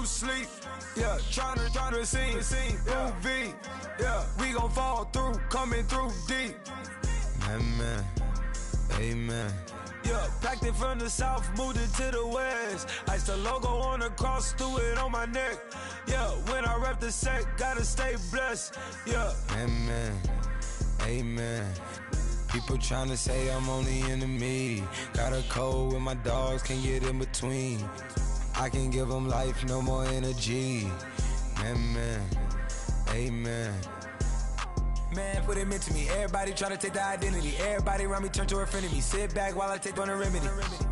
lose sleep. Yeah, tryna see. UV. Yeah, we gon' fall through, coming through deep. Amen. Amen. Yeah, packed it from the south, moved it to the west. Iced the logo on the cross, threw it on my neck. Yeah, when I rep the set, gotta stay blessed. Yeah. Amen. Amen. People tryna say I'm only enemy. Got a code with my dogs, can't get in between. I can give them life, no more energy. Amen. Amen. Man, what it meant to me. Everybody tryna take the identity. Everybody around me turn to a friend of me. Sit back while I take on the remedy.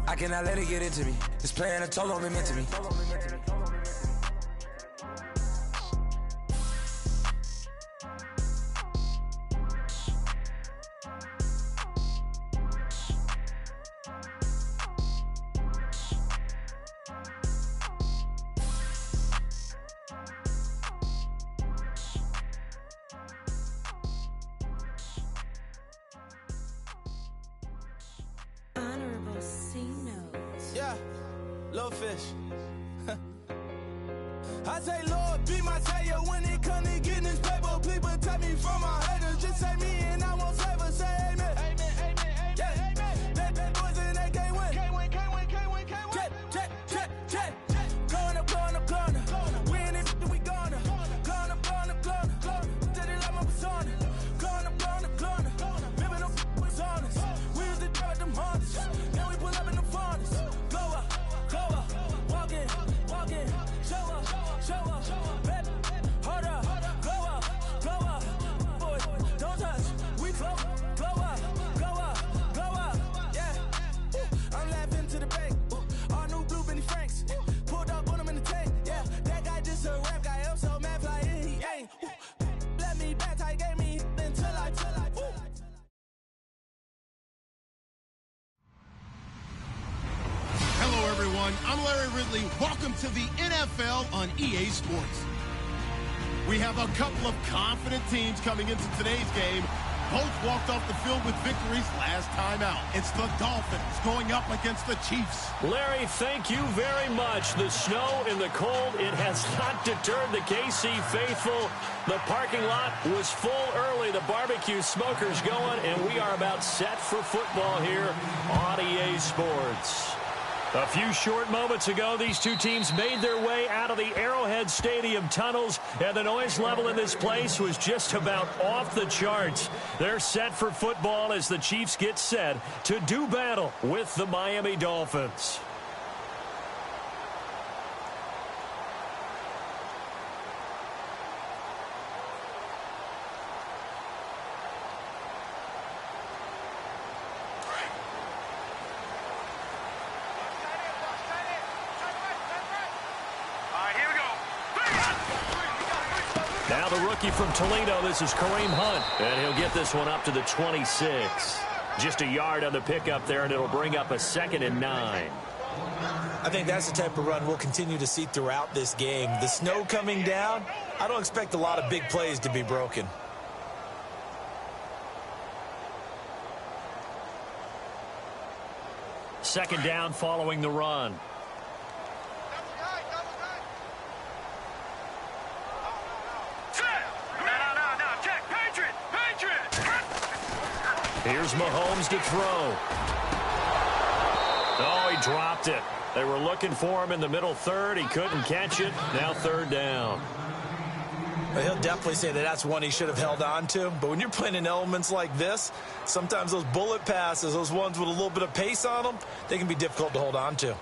I cannot let it get into me. This playing a toll on me, meant to me. Yeah, little fish. I say, Lord, be my savior when it comes to getting this paper. Please protect me from my haters. Just say me and I won't favor. Say amen. Amen, amen, amen, yeah. Amen. That boys and they can't win. Can't win, can't win, can't win, can't win. Jet. Going up. We in it, we gonna. Going up. Did it like my persona. Going up. Living up was honest. We was the dirt, them hunters. Now we pull up in the furnace. Go up, walk in, show up, baby, hold up, go up, boys, don't touch, we flow up, yeah, I'm laughing to the bank, all new blue Benny Franks, pulled up on him in the tank, yeah, that guy just a rap guy, I'm so mad fly in, he ain't, let me back, tight gave me until I. Hello, everyone. I'm Larry Ridley. Welcome to the NFL on EA Sports. We have a couple of confident teams coming into today's game. Both walked off the field with victories last time out. It's the Dolphins going up against the Chiefs. Larry, thank you very much. The snow and the cold, it has not deterred the KC faithful. The parking lot was full early. The barbecue smoker's going, and we are about set for football here on EA Sports. A few short moments ago, these two teams made their way out of the Arrowhead Stadium tunnels, and the noise level in this place was just about off the charts. They're set for football as the Chiefs get set to do battle with the Miami Dolphins. Now the rookie from Toledo, this is Kareem Hunt, and he'll get this one up to the 26. Just a yard on the pickup there, and it'll bring up a 2nd and 9. I think that's the type of run we'll continue to see throughout this game. The snow coming down, I don't expect a lot of big plays to be broken. Second down following the run. Here's Mahomes to throw. Oh, he dropped it. They were looking for him in the middle third. He couldn't catch it. Now 3rd down. Well, he'll definitely say that that's one he should have held on to. But when you're playing in elements like this, sometimes those bullet passes, those ones with a little bit of pace on them, they can be difficult to hold on to.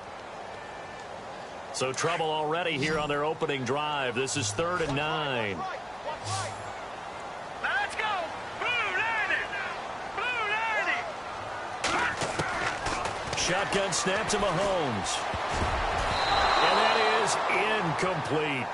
So trouble already here on their opening drive. This is 3rd and 9. Shotgun snap to Mahomes. And that is incomplete.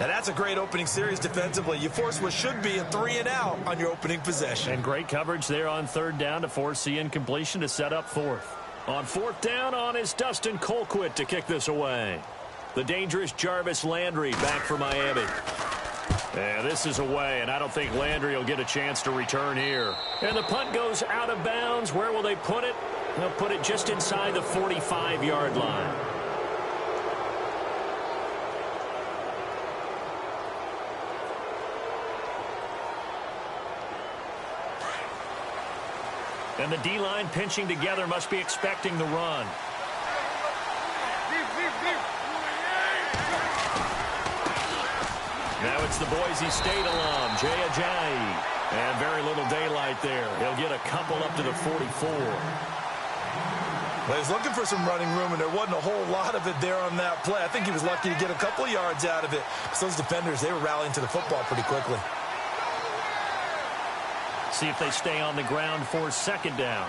Now that's a great opening series defensively. You force what should be a 3-and-out on your opening possession. And great coverage there on 3rd down to force the incompletion to set up 4th. On 4th down on is Dustin Colquitt to kick this away. The dangerous Jarvis Landry back for Miami. Yeah, this is away, and I don't think Landry will get a chance to return here. And the punt goes out of bounds. Where will they put it? They'll put it just inside the 45-yard line. And the D-line pinching together must be expecting the run. Now it's the Boise State alum, Jay Ajayi. And very little daylight there. He'll get a couple up to the 44. Well, he's looking for some running room, and there wasn't a whole lot of it there on that play. I think he was lucky to get a couple of yards out of it. So those defenders, they were rallying to the football pretty quickly. See if they stay on the ground for second down.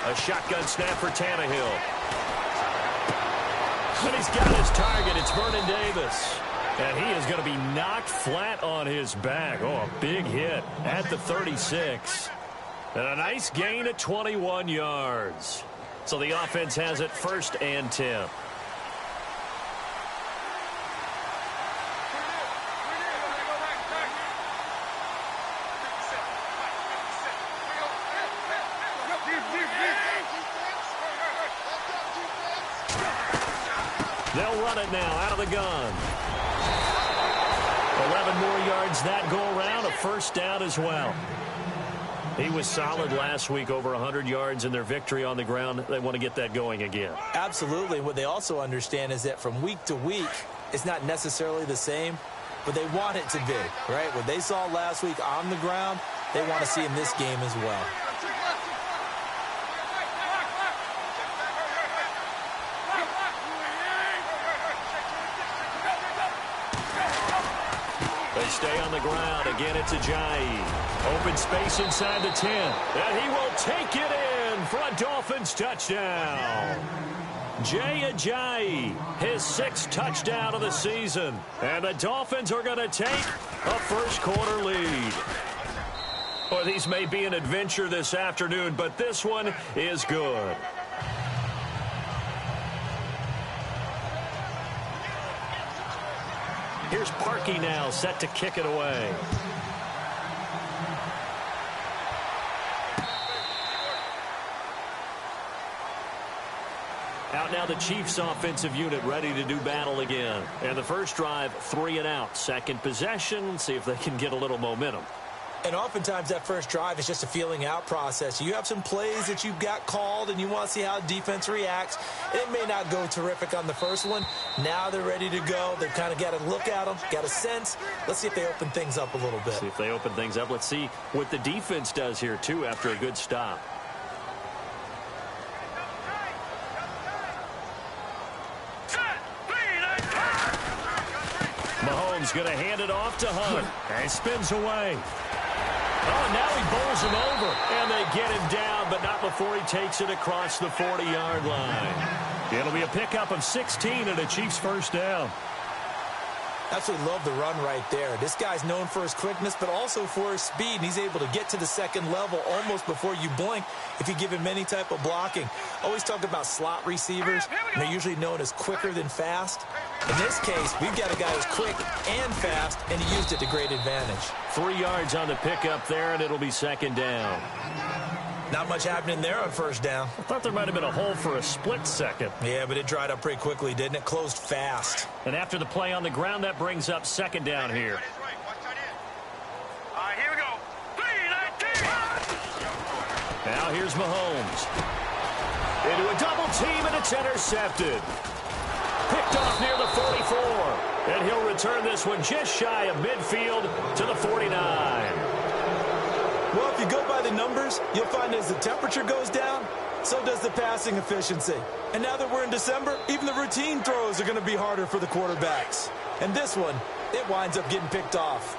A shotgun snap for Tannehill. And he's got his target. It's Vernon Davis. And he is going to be knocked flat on his back. Oh, a big hit at the 36. And a nice gain at 21 yards. So the offense has it 1st and 10. They'll run it now out of the gun. 11 more yards that go around, a 1st down as well. He was solid last week, over 100 yards in their victory on the ground. They want to get that going again. Absolutely. What they also understand is that from week to week, it's not necessarily the same, but they want it to be, right? What they saw last week on the ground, they want to see in this game as well. They stay on the ground. Again, it's Ajayi. Open space inside the 10. And he will take it in for a Dolphins touchdown. Jay Ajayi, his 6th touchdown of the season. And the Dolphins are going to take a first-quarter lead. Well, these may be an adventure this afternoon, but this one is good. Here's Parkey now, set to kick it away. Out now the Chiefs offensive unit ready to do battle again. And the first drive, 3 and out. Second possession, see if they can get a little momentum. And oftentimes that first drive is just a feeling out process. You have some plays that you've got called and you want to see how defense reacts. It may not go terrific on the first one. Now they're ready to go. They've kind of got to look at them, got a sense. Let's see if they open things up a little bit. See if they open things up. Let's see what the defense does here, too, after a good stop. Mahomes going to hand it off to Hunt. And spins away. Oh, now he bowls him over. And they get him down, but not before he takes it across the 40-yard line. It'll be a pickup of 16 and a Chiefs first down. Absolutely love the run right there. This guy's known for his quickness, but also for his speed. And he's able to get to the second level almost before you blink if you give him any type of blocking. Always talk about slot receivers, and they're usually known as quicker than fast. In this case, we've got a guy who's quick and fast, and he used it to great advantage. 3 yards on the pickup there, and it'll be second down. Not much happening there on first down. I thought there might have been a hole for a split second. Yeah, but it dried up pretty quickly, didn't it? Closed fast. And after the play on the ground, that brings up second down here. All right, here we go. 3-19. Now here's Mahomes. Into a double team, and it's intercepted. Picked off near the 44. And he'll return this one just shy of midfield to the 49. Well, if you go by the numbers, you'll find as the temperature goes down, so does the passing efficiency. And now that we're in December, even the routine throws are going to be harder for the quarterbacks. And this one, it winds up getting picked off.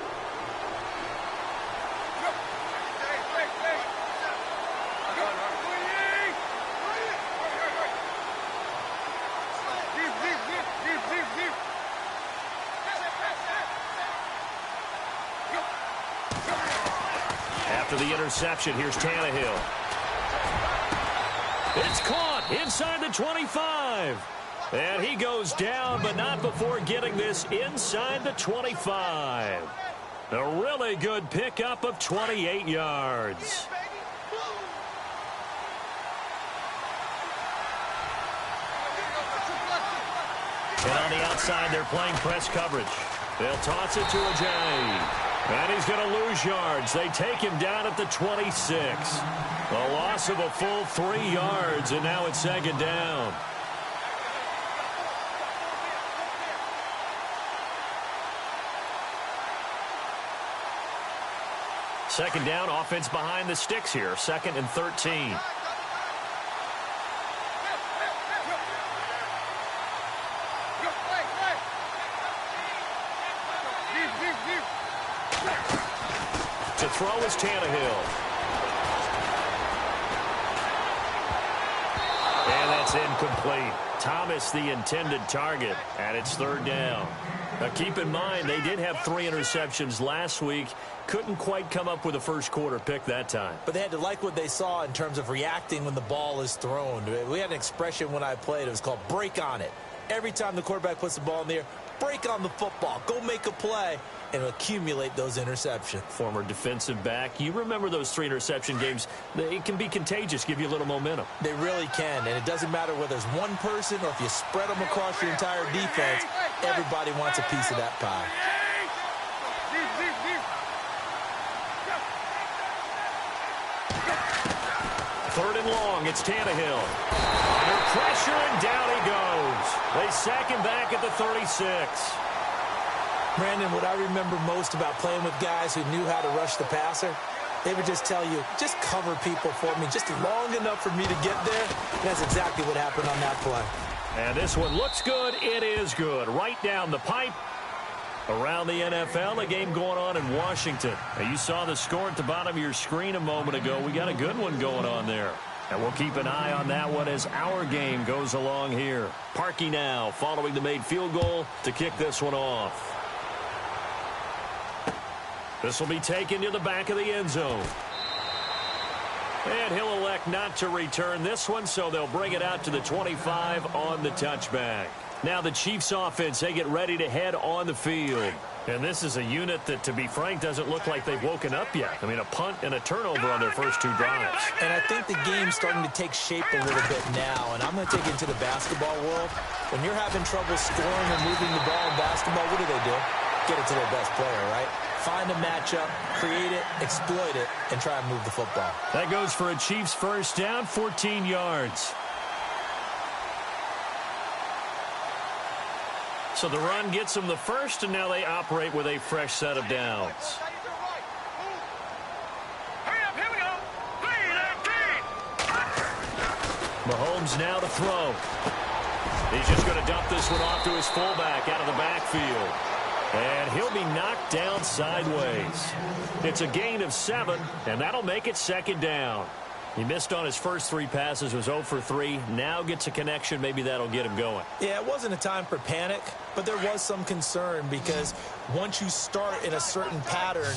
After the interception, here's Tannehill. It's caught inside the 25. And he goes down, but not before getting this inside the 25. A really good pickup of 28 yards. And on the outside, they're playing press coverage. They'll toss it to Ajay. And he's going to lose yards. They take him down at the 26. A loss of a full 3 yards, and now it's second down. Second down, offense behind the sticks here. 2nd and 13. To throw is Tannehill. And that's incomplete. Thomas, the intended target, and it's 3rd down. Now, keep in mind, they did have 3 interceptions last week. Couldn't quite come up with a first quarter pick that time. But they had to like what they saw in terms of reacting when the ball is thrown. We had an expression when I played. It was called break on it. Every time the quarterback puts the ball in the air, break on the football. Go make a play and accumulate those interceptions. Former defensive back. You remember those 3 interception games. It can be contagious, give you a little momentum. They really can, and it doesn't matter whether it's one person or if you spread them across your entire defense. Everybody wants a piece of that pie. Third and long, it's Tannehill. Under pressure, and down he goes. They sack him back at the 36. Brandon, what I remember most about playing with guys who knew how to rush the passer, they would just tell you, just cover people for me just long enough for me to get there. And that's exactly what happened on that play. And this one looks good. It is good. Right down the pipe. Around the NFL, a game going on in Washington. Now, you saw the score at the bottom of your screen a moment ago. We got a good one going on there. And we'll keep an eye on that one as our game goes along here. Parkey now following the made field goal to kick this one off. This will be taken to the back of the end zone. And he'll elect not to return this one, so they'll bring it out to the 25 on the touchback. Now the Chiefs offense, they get ready to head on the field. And this is a unit that, to be frank, doesn't look like they've woken up yet. I mean, a punt and a turnover on their first 2 drives. And I think the game's starting to take shape a little bit now. And I'm going to take it into the basketball world. When you're having trouble scoring or moving the ball in basketball, what do? Get it to their best player, right? Find a matchup, create it, exploit it, and try and move the football. That goes for a Chiefs first down, 14 yards. So the run gets them the first, and now they operate with a fresh set of downs. Mahomes now to throw. He's just going to dump this one off to his fullback out of the backfield. And he'll be knocked down sideways. It's a gain of 7, and that'll make it second down. He missed on his first 3 passes, was 0 for 3. Now gets a connection. Maybe that'll get him going. Yeah, it wasn't a time for panic, but there was some concern because once you start in a certain pattern,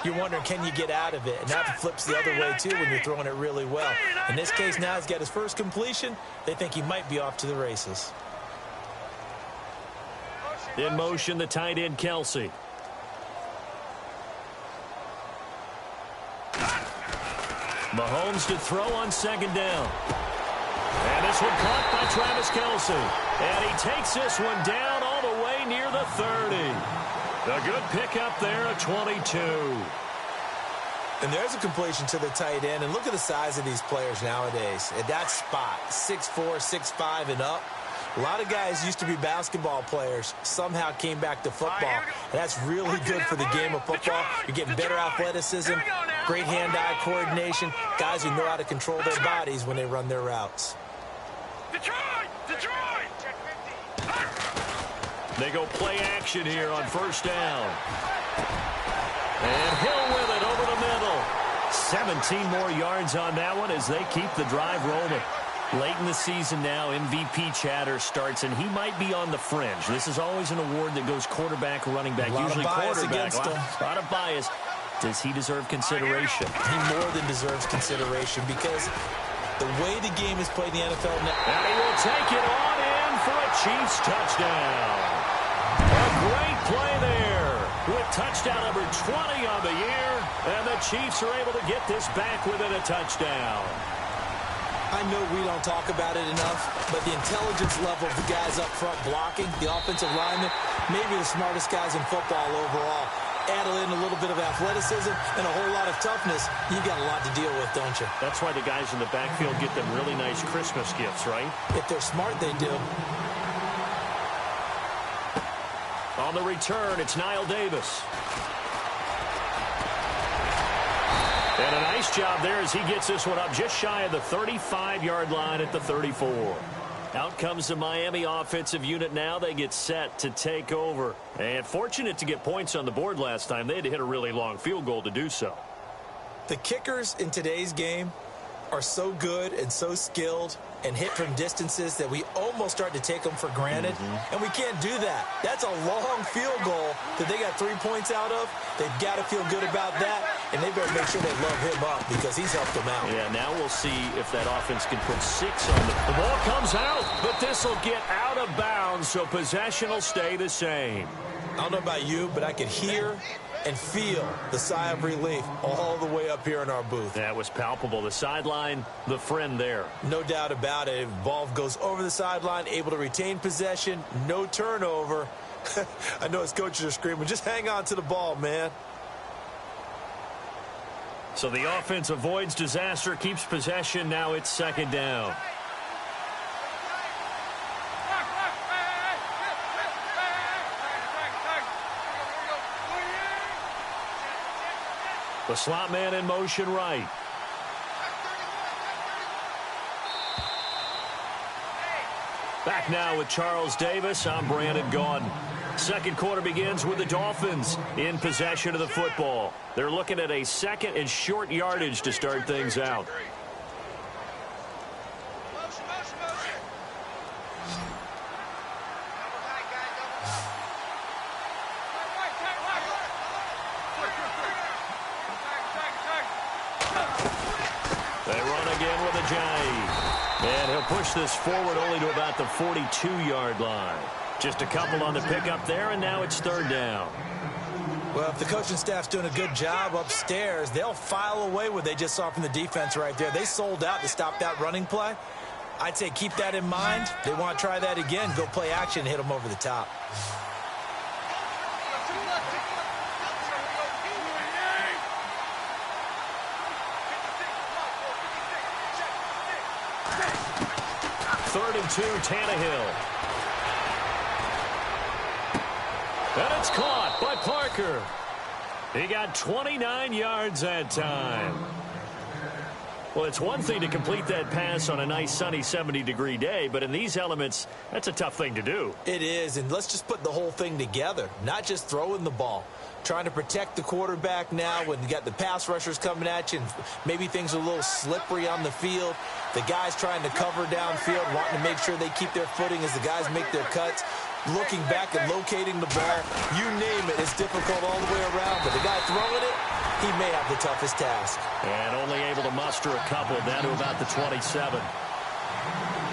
you're wondering, can you get out of it? And that flips the other way, too, when you're throwing it really well. In this case, now he's got his first completion. They think he might be off to the races. In motion, the tight end, Kelsey. Mahomes to throw on second down. And this one caught by Travis Kelsey. And he takes this one down all the way near the 30. A good pickup there at 22. And there's a completion to the tight end. And look at the size of these players nowadays. At that spot, 6'4", 6'5", and up. A lot of guys used to be basketball players, somehow came back to football. And that's really good for the game of football. You're getting better athleticism, great hand-eye coordination, guys who know how to control their bodies when they run their routes. They go play action here on first down. And Hill with it over the middle. 17 more yards on that one as they keep the drive rolling. Late in the season now, MVP chatter starts, and he might be on the fringe. This is always an award that goes quarterback, running back, usually quarterback. A lot of bias. Does he deserve consideration? He more than deserves consideration because the way the game is played in the NFL now. And he will take it on in for a Chiefs touchdown. A great play there with touchdown number 20 on the year, and the Chiefs are able to get this back within a touchdown. I know we don't talk about it enough, but the intelligence level of the guys up front blocking, the offensive linemen, maybe the smartest guys in football overall. Add in a little bit of athleticism and a whole lot of toughness, you got a lot to deal with, don't you? That's why the guys in the backfield get them really nice Christmas gifts, right? If they're smart, they do. On the return, it's Niall Davis. And a nice job there as he gets this one up just shy of the 35-yard line at the 34. Out comes the Miami offensive unit now. They get set to take over. And fortunate to get points on the board last time. They had to hit a really long field goal to do so. The kickers in today's game are so good and so skilled and hit from distances that we almost start to take them for granted. And we can't do that. That's a long field goal that they got 3 points out of. They've got to feel good about that, and they better make sure they love him up because he's helped them out. Yeah, now we'll see if that offense can put 6 on the ball comes out, but this will get out of bounds, so possession will stay the same. I don't know about you, but I could hear and feel the sigh of relief all the way up here in our booth. That was palpable. The sideline, the friend there. No doubt about it. If ball goes over the sideline, able to retain possession, no turnover. I know his coaches are screaming, just hang on to the ball, man. So the offense avoids disaster, keeps possession. Now it's second down. The slot man in motion right. Back now with Charles Davis. I'm Brandon Gaudin. Second quarter begins with the Dolphins in possession of the football. They're looking at a second and short yardage to start things out. They run again with Ajayi. And he'll push this forward only to about the 42-yard line. Just a couple on the pickup there, and now it's third down. Well, if the coaching staff's doing a good job upstairs, they'll file away what they just saw from the defense right there. They sold out to stop that running play. I'd say keep that in mind. They want to try that again, go play action, hit them over the top. Third and 2, Tannehill. And it's caught by Parker. He got 29 yards that time. Well, it's one thing to complete that pass on a nice sunny 70-degree day, but in these elements, that's a tough thing to do. It is, and let's just put the whole thing together, not just throwing the ball. Trying to protect the quarterback now when you got the pass rushers coming at you, and maybe things are a little slippery on the field. The guys trying to cover downfield, wanting to make sure they keep their footing as the guys make their cuts. Looking back and locating the ball, you name it, it's difficult all the way around. But the guy throwing it, he may have the toughest task. And only able to muster a couple down to about the 27.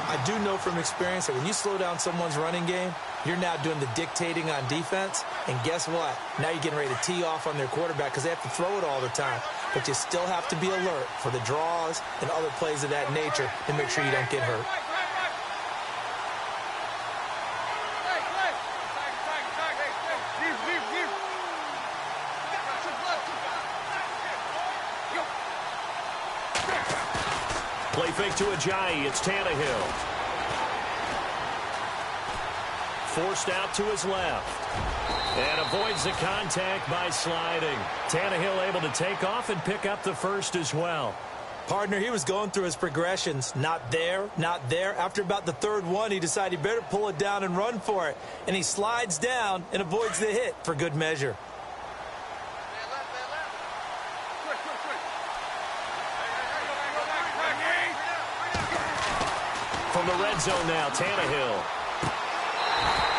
I do know from experience that when you slow down someone's running game, you're now doing the dictating on defense. And guess what? Now you're getting ready to tee off on their quarterback because they have to throw it all the time. But you still have to be alert for the draws and other plays of that nature and make sure you don't get hurt. Play fake to Ajayi. It's Tannehill. Forced out to his left. And avoids the contact by sliding. Tannehill able to take off and pick up the first as well. Partner, he was going through his progressions. Not there, not there. After about the third one, he decided he better pull it down and run for it. And he slides down and avoids the hit for good measure. From the red zone now, Tannehill.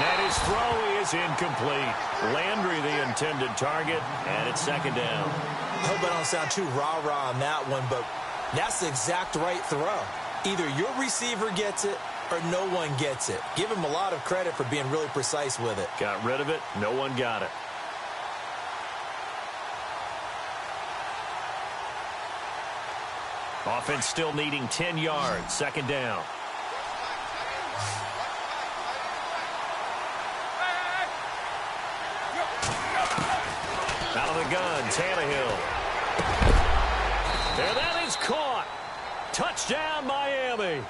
And his throw is incomplete. Landry the intended target, and it's second down. I hope I don't sound too rah-rah on that one, but that's the exact right throw. Either your receiver gets it or no one gets it. Give him a lot of credit for being really precise with it. Got rid of it. No one got it. Offense still needing 10 yards. Second down. Out of the gun, Tannehill. And that is caught. Touchdown, Miami.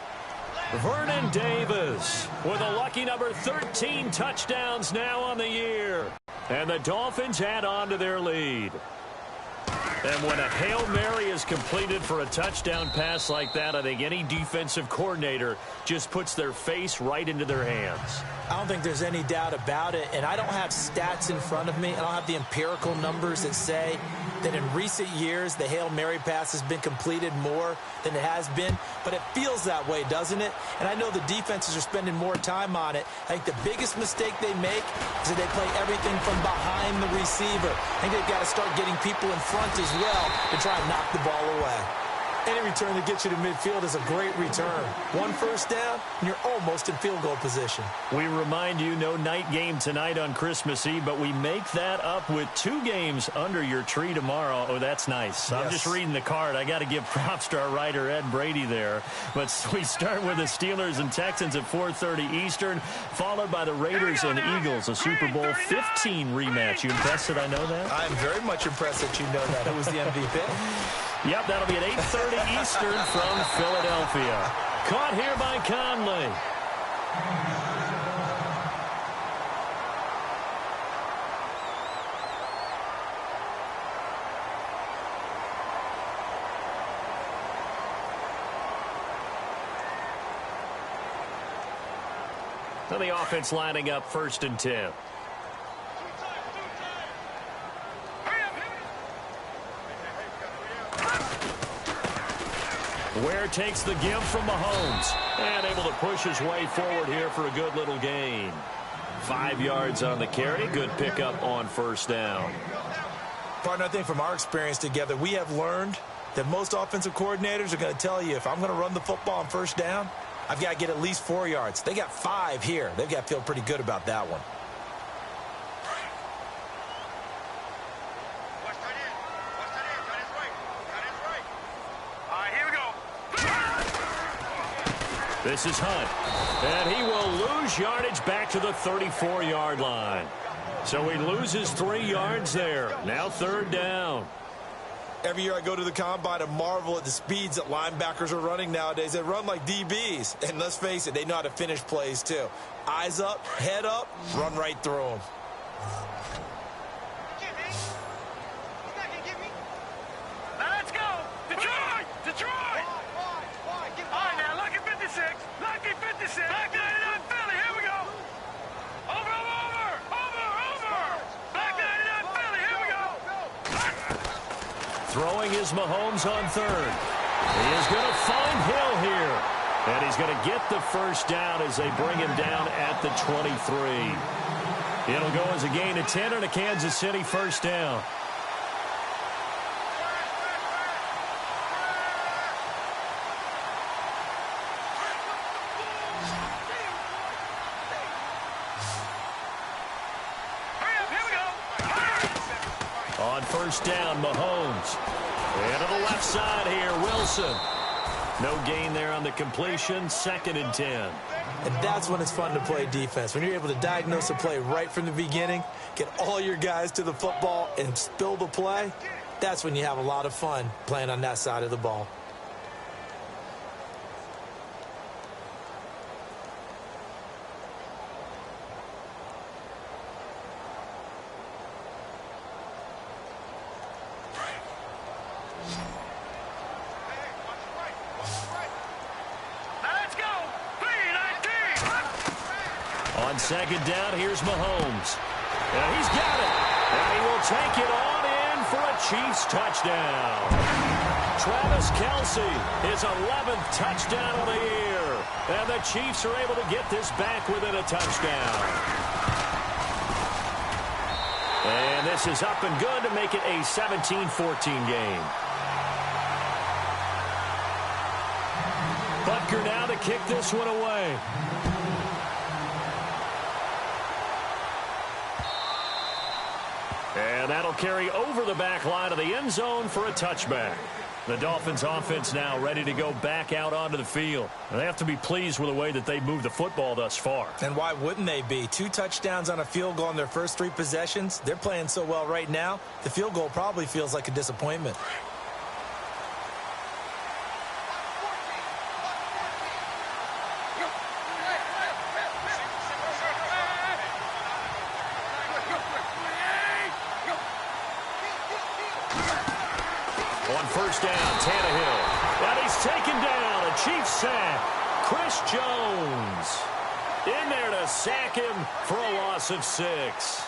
Vernon Davis with a lucky number 13 touchdowns now on the year. And the Dolphins add on to their lead. And when a Hail Mary is completed for a touchdown pass like that, I think any defensive coordinator just puts their face right into their hands. I don't think there's any doubt about it, and I don't have stats in front of me. I don't have the empirical numbers that say that in recent years the Hail Mary pass has been completed more than it has been, but it feels that way, doesn't it? And I know the defenses are spending more time on it. I think the biggest mistake they make is that they play everything from behind the receiver. I think they've got to start getting people in front as well to try and knock the ball away. Any return that gets you to midfield is a great return. One first down, and you're almost in field goal position. We remind you, no night game tonight on Christmas Eve, but we make that up with 2 games under your tree tomorrow. Oh, that's nice. Yes. I'm just reading the card. I got to give props to our writer, Ed Brady, there. But we start with the Steelers and Texans at 4:30 Eastern, followed by the Raiders and Eagles, a Super Bowl 15 rematch. You impressed that I know that? I'm very much impressed that you know that. It was the MVP. Yep, that'll be at 8:30 Eastern from Philadelphia. Caught here by Conley. So the offense lining up 1st and 10. Ware takes the give from Mahomes and able to push his way forward here for a good little gain. 5 yards on the carry. Good pickup on 1st down. Partner, I think from our experience together, we have learned that most offensive coordinators are going to tell you, if I'm going to run the football on 1st down, I've got to get at least 4 yards. They got 5 here. They've got to feel pretty good about that one. This is Hunt, and he will lose yardage back to the 34-yard line. So he loses 3 yards there. Now 3rd down. Every year I go to the combine and marvel at the speeds that linebackers are running nowadays. They run like DBs. And let's face it, they know how to finish plays too. Eyes up, head up, run right through them. Let's go! Detroit! Detroit! All right, now, lucky 56. Lucky 56. Back 99 Philly. Here we go. Over. Back 99 Philly. Here we go. Throwing is Mahomes on 3rd. He is going to find Hill here. And he's going to get the 1st down as they bring him down at the 23. It'll go as a gain of 10 and a Kansas City 1st down. On 1st down, Mahomes. And to the left side here, Wilson. No gain there on the completion. 2nd and 10. And that's when it's fun to play defense. When you're able to diagnose a play right from the beginning, get all your guys to the football, and spill the play, that's when you have a lot of fun playing on that side of the ball. On 2nd down, here's Mahomes. And he's got it. And he will take it on in for a Chiefs touchdown. Travis Kelce, his 11th touchdown of the year. And the Chiefs are able to get this back within a touchdown. And this is up and good to make it a 17-14 game. Butker now to kick this one away. And that'll carry over the back line of the end zone for a touchback. The Dolphins offense now ready to go back out onto the field. They have to be pleased with the way that they moved the football thus far. And why wouldn't they be? 2 touchdowns on a field goal in their first 3 possessions. They're playing so well right now, the field goal probably feels like a disappointment. On first down, Tannehill. And he's taken down. A Chiefs sack. Chris Jones in there to sack him for a loss of 6.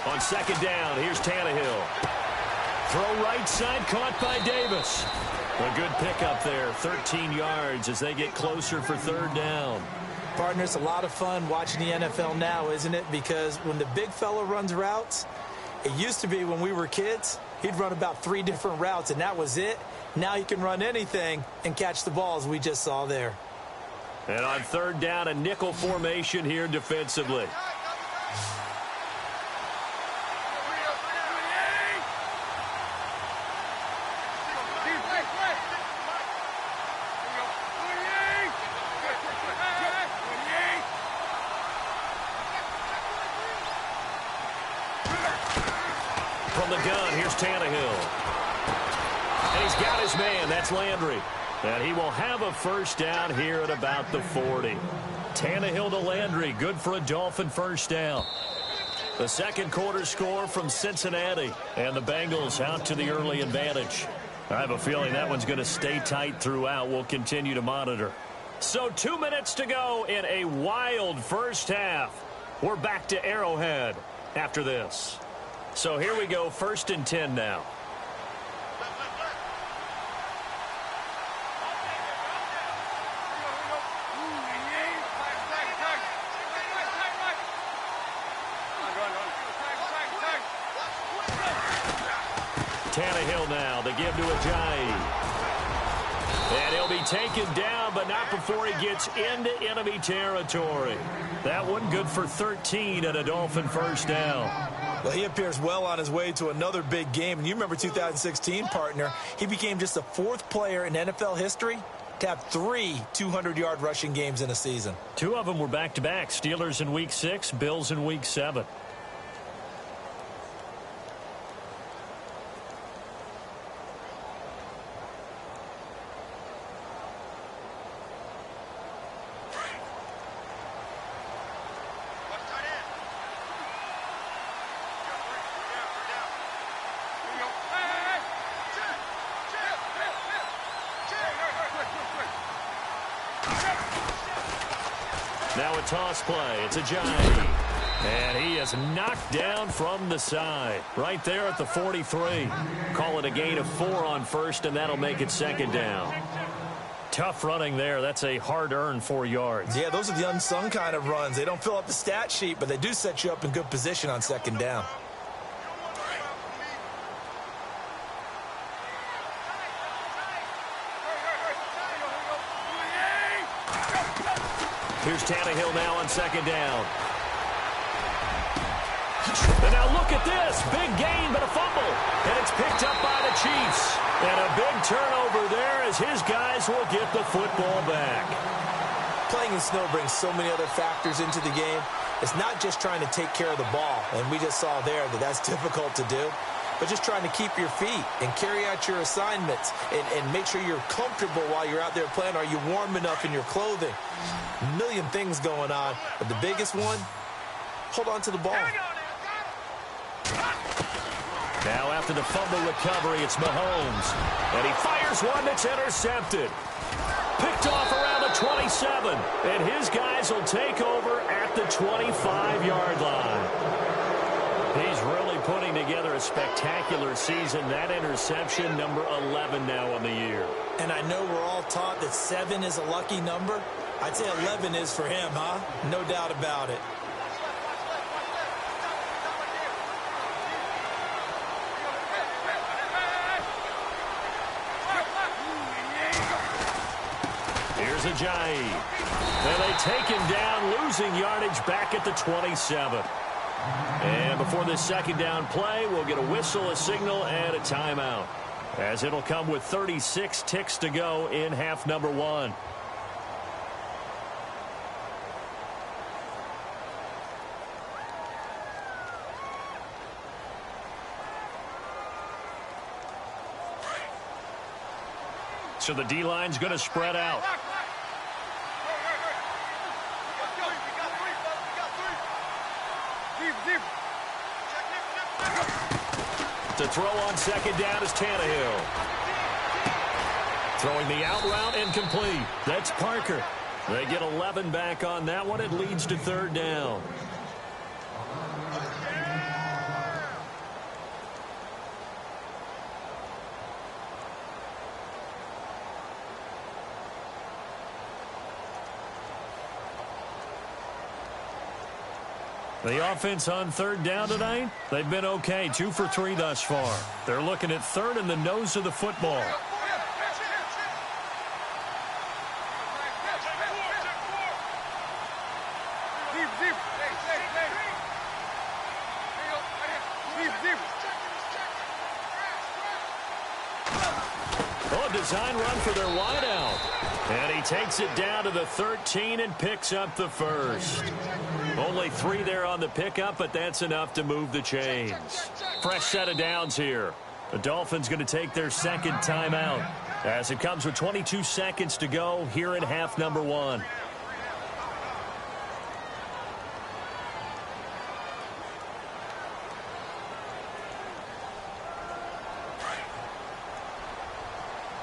On second down, here's Tannehill. Throw right side, caught by Davis. A good pickup there, 13 yards as they get closer for third down. Partner, it's a lot of fun watching the NFL now, isn't it? Because when the big fella runs routes, it used to be when we were kids, he'd run about 3 different routes, and that was it. Now he can run anything and catch the balls we just saw there. And on third down, a nickel formation here defensively. From the gun, here's Tannehill. And he's got his man. That's Landry. And he will have a first down here at about the 40. Tannehill to Landry. Good for a Dolphin first down. The second quarter score from Cincinnati. And the Bengals out to the early advantage. I have a feeling that one's going to stay tight throughout. We'll continue to monitor. So 2 minutes to go in a wild first half. We're back to Arrowhead after this. So here we go, 1st and 10 now. Tannehill now, they give to Ajayi. And he'll be taken down, but not before he gets into enemy territory. That one good for 13 and a Dolphin first down. Well, he appears well on his way to another big game. And you remember 2016, partner, he became just the 4th player in NFL history to have 3 200-yard rushing games in a season. 2 of them were back-to-back. Steelers in Week 6, Bills in Week 7. Now a toss play. It's Ajayi. And he is knocked down from the side. Right there at the 43. Call it a gain of 4 on first, and that'll make it second down. Tough running there. That's a hard-earned 4 yards. Yeah, those are the unsung kind of runs. They don't fill up the stat sheet, but they do set you up in good position on second down. Here's Tannehill now on second down. And now look at this. Big gain, but a fumble. And it's picked up by the Chiefs. And a big turnover there as his guys will get the football back. Playing in snow brings so many other factors into the game. It's not just trying to take care of the ball. And we just saw there that that's difficult to do. But just trying to keep your feet and carry out your assignments and make sure you're comfortable while you're out there playing. Are you warm enough in your clothing? A million things going on. But the biggest one, hold on to the ball. Now after the fumble recovery, it's Mahomes. And he fires one that's intercepted. Picked off around the 27. And his guys will take over at the 25-yard line. He's really putting together a spectacular season. That interception, number 11 now on the year. And I know we're all taught that 7 is a lucky number. I'd say 11 is for him, huh? No doubt about it. is Ajayi. And they take him down, losing yardage back at the 27. And before this second down play, we'll get a whistle, a signal, and a timeout, as it'll come with 36 ticks to go in half number one. So the D-line's going to spread out. To throw on second down is Tannehill. Throwing the out route incomplete. That's Parker. They get 11 back on that one. It leads to third down. The offense on third down tonight, they've been okay, 2 for 3 thus far. They're looking at third in the nose of the football. Oh, design run for their wideout. And he takes it down to the 13 and picks up the first. Only 3 there on the pickup, but that's enough to move the chains. Fresh set of downs here. The Dolphins going to take their second timeout, as it comes with 22 seconds to go here in half number one.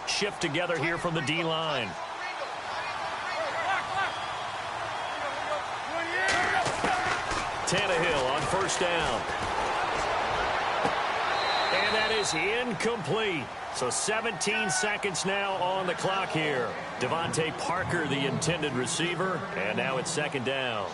Shift together here from the D-line. Tannehill on first down. And that is incomplete. So 17 seconds now on the clock here. Devontae Parker, the intended receiver, and now it's second down.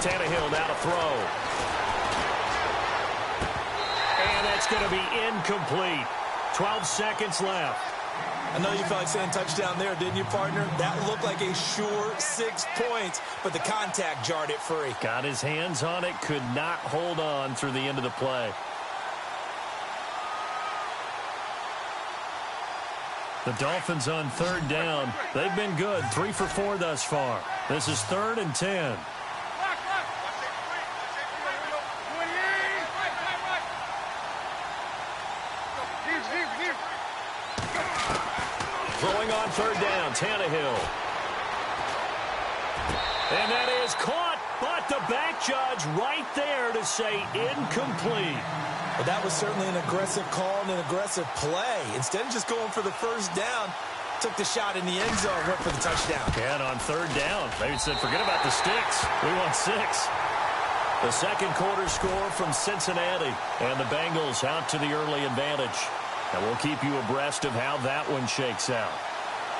Tannehill now to throw. And that's going to be incomplete. 12 seconds left. I know you felt like saying touchdown there, didn't you, partner? That looked like a sure 6 points, but the contact jarred it free. Got his hands on it, could not hold on through the end of the play. The Dolphins on third down. They've been good, 3 for 4 thus far. This is 3rd and 10. Throwing on third down, Tannehill. And that is caught, but the back judge right there to say incomplete. Well, that was certainly an aggressive call and an aggressive play. Instead of just going for the first down, took the shot in the end zone, went for the touchdown. And on third down, they said, forget about the sticks. We want 6. The second quarter score from Cincinnati, and the Bengals out to the early advantage. And we'll keep you abreast of how that one shakes out.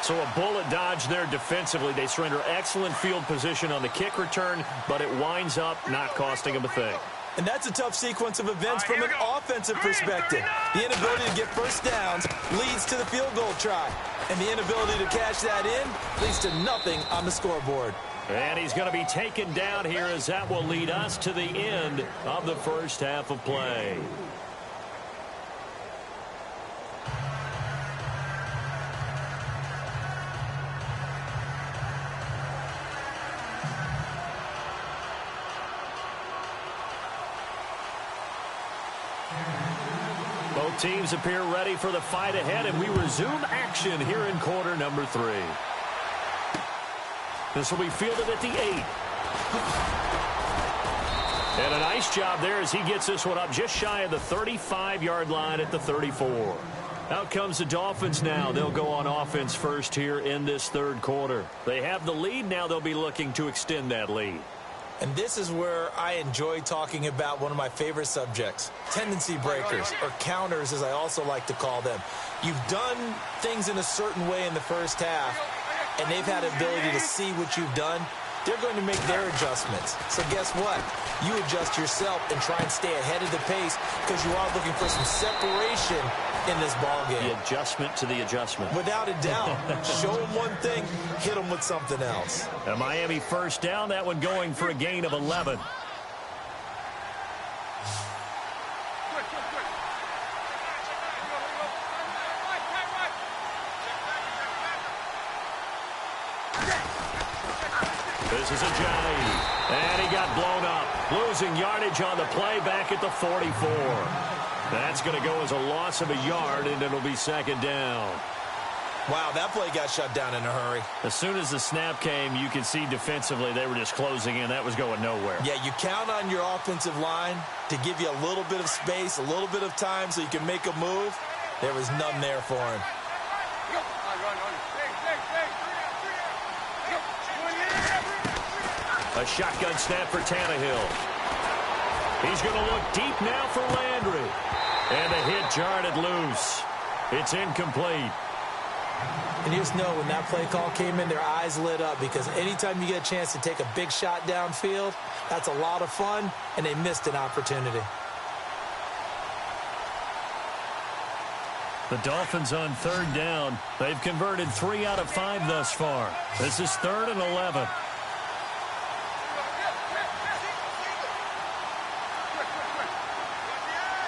So a bullet dodge there defensively. They surrender excellent field position on the kick return, but it winds up not costing them a thing. And that's a tough sequence of events from an offensive perspective. The inability to get first downs leads to the field goal try. And the inability to cash that in leads to nothing on the scoreboard. And he's going to be taken down here, as that will lead us to the end of the first half of play. Both teams appear ready for the fight ahead, and we resume action here in quarter number 3. This will be fielded at the 8. And a nice job there as he gets this one up just shy of the 35-yard line at the 34. Out comes the Dolphins now. They'll go on offense first here in this third quarter. They have the lead. Now they'll be looking to extend that lead. And this is where I enjoy talking about one of my favorite subjects, tendency breakers, or counters as I also like to call them. You've done things in a certain way in the first half, and they've had the ability to see what you've done. They're going to make their adjustments. So guess what? You adjust yourself and try and stay ahead of the pace because you are looking for some separation in this ballgame. The adjustment to the adjustment. Without a doubt. Show them one thing, hit them with something else. A Miami first down, that one going for a gain of 11. This is Ajayi, and he got blown up, losing yardage on the play back at the 44. That's going to go as a loss of a yard, and it'll be second down. Wow, that play got shut down in a hurry. As soon as the snap came, you can see defensively they were just closing in. That was going nowhere. Yeah, you count on your offensive line to give you a little bit of space, a little bit of time so you can make a move. There was none there for him. A shotgun snap for Tannehill. He's going to look deep now for Landry. And the hit jarred it loose. It's incomplete. And you just know when that play call came in, their eyes lit up because anytime you get a chance to take a big shot downfield, that's a lot of fun, and they missed an opportunity. The Dolphins on third down. They've converted 3 out of 5 thus far. This is 3rd and 11.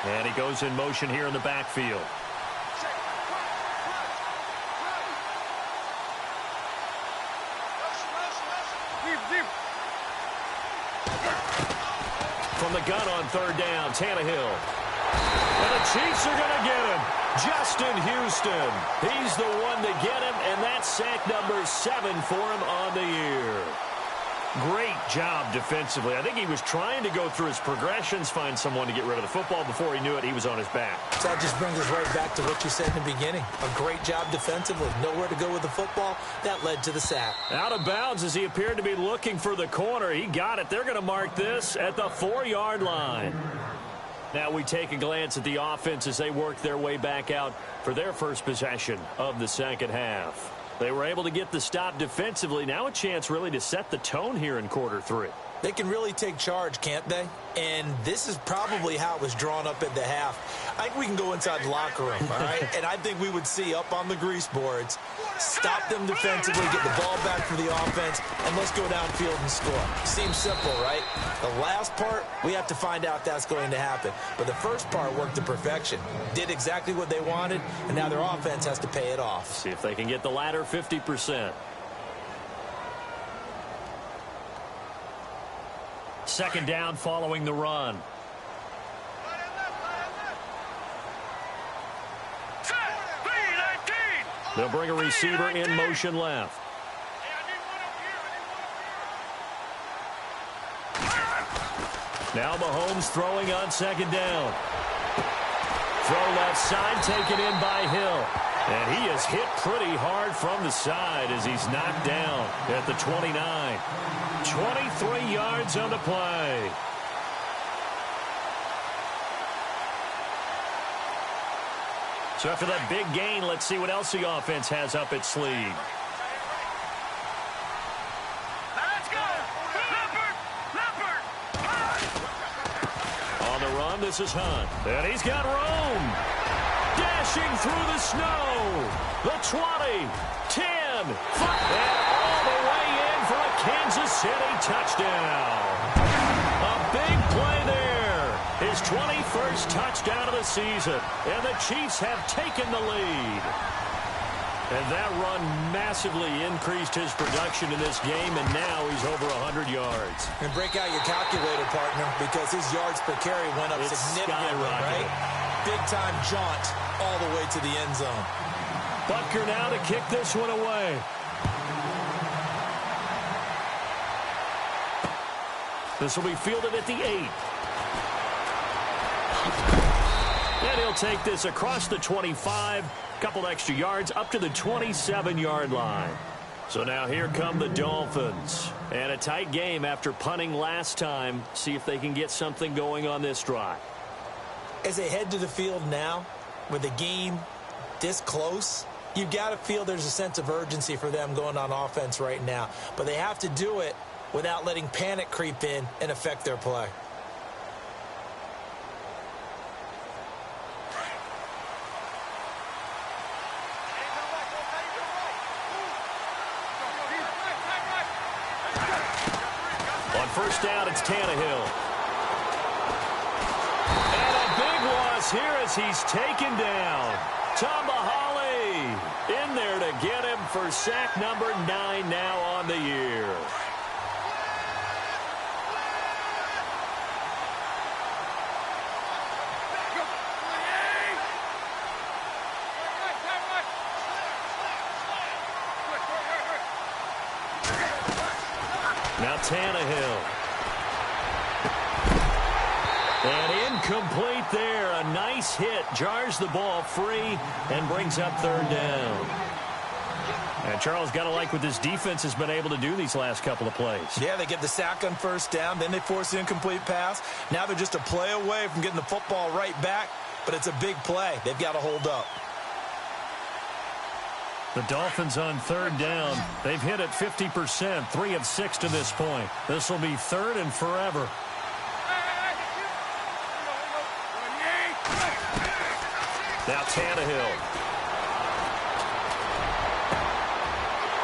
And he goes in motion here in the backfield. From the gun on third down, Tannehill. And the Chiefs are going to get him. Justin Houston. He's the one to get him, and that's sack number 7 for him on the year. Great job defensively. I think he was trying to go through his progressions, find someone to get rid of the football. Before he knew it, he was on his back. So that just brings us right back to what you said in the beginning. A great job defensively. Nowhere to go with the football. That led to the sack. Out of bounds as he appeared to be looking for the corner. He got it. They're going to mark this at the 4-yard line. Now we take a glance at the offense as they work their way back out for their first possession of the second half. They were able to get the stop defensively. Now a chance really to set the tone here in quarter 3. They can really take charge, can't they? And this is probably how it was drawn up at the half. I think we can go inside the locker room, all right? And I think we would see up on the grease boards, stop them defensively, get the ball back for the offense, and let's go downfield and score. Seems simple, right? The last part, we have to find out if that's going to happen. But the first part worked to perfection. Did exactly what they wanted, and now their offense has to pay it off. See if they can get the latter 50%. Second down following the run. They'll bring a receiver in motion left. Now Mahomes throwing on second down. Throw left side taken in by Hill. And he is hit pretty hard from the side as he's knocked down at the 29. 23 yards on the play. So after that big gain, let's see what else the offense has up its sleeve. Let's go! Leopard! On the run, this is Hunt. And he's got room. Dashing through the snow. The 20, 10, 5, and all the way in for a Kansas City touchdown. A big play there. His 21st touchdown of the season. And the Chiefs have taken the lead. And that run massively increased his production in this game, and now he's over 100 yards. And break out your calculator, partner, because his yards per carry went up significantly, right? Big-time jaunt all the way to the end zone. Butker now to kick this one away. This will be fielded at the 8. And he'll take this across the 25. Couple extra yards up to the 27-yard line. So now here come the Dolphins. And a tight game after punting last time. See if they can get something going on this drive. As they head to the field now, with the game this close, you've got to feel there's a sense of urgency for them going on offense right now. But they have to do it without letting panic creep in and affect their play. On first down, it's Tannehill. And a big loss here as he's taken down. Tomahawley in there to get him for sack number 9 now on the year. Now Tannehill. And incomplete there. A nice hit. Jars the ball free and brings up third down. And Charles, got to like what this defense has been able to do these last couple of plays. Yeah, they get the sack on first down. Then they force the incomplete pass. Now they're just a play away from getting the football right back. But it's a big play. They've got to hold up. The Dolphins on third down. They've hit it 50%, 3 of 6 to this point. This will be third and forever. Now Tannehill.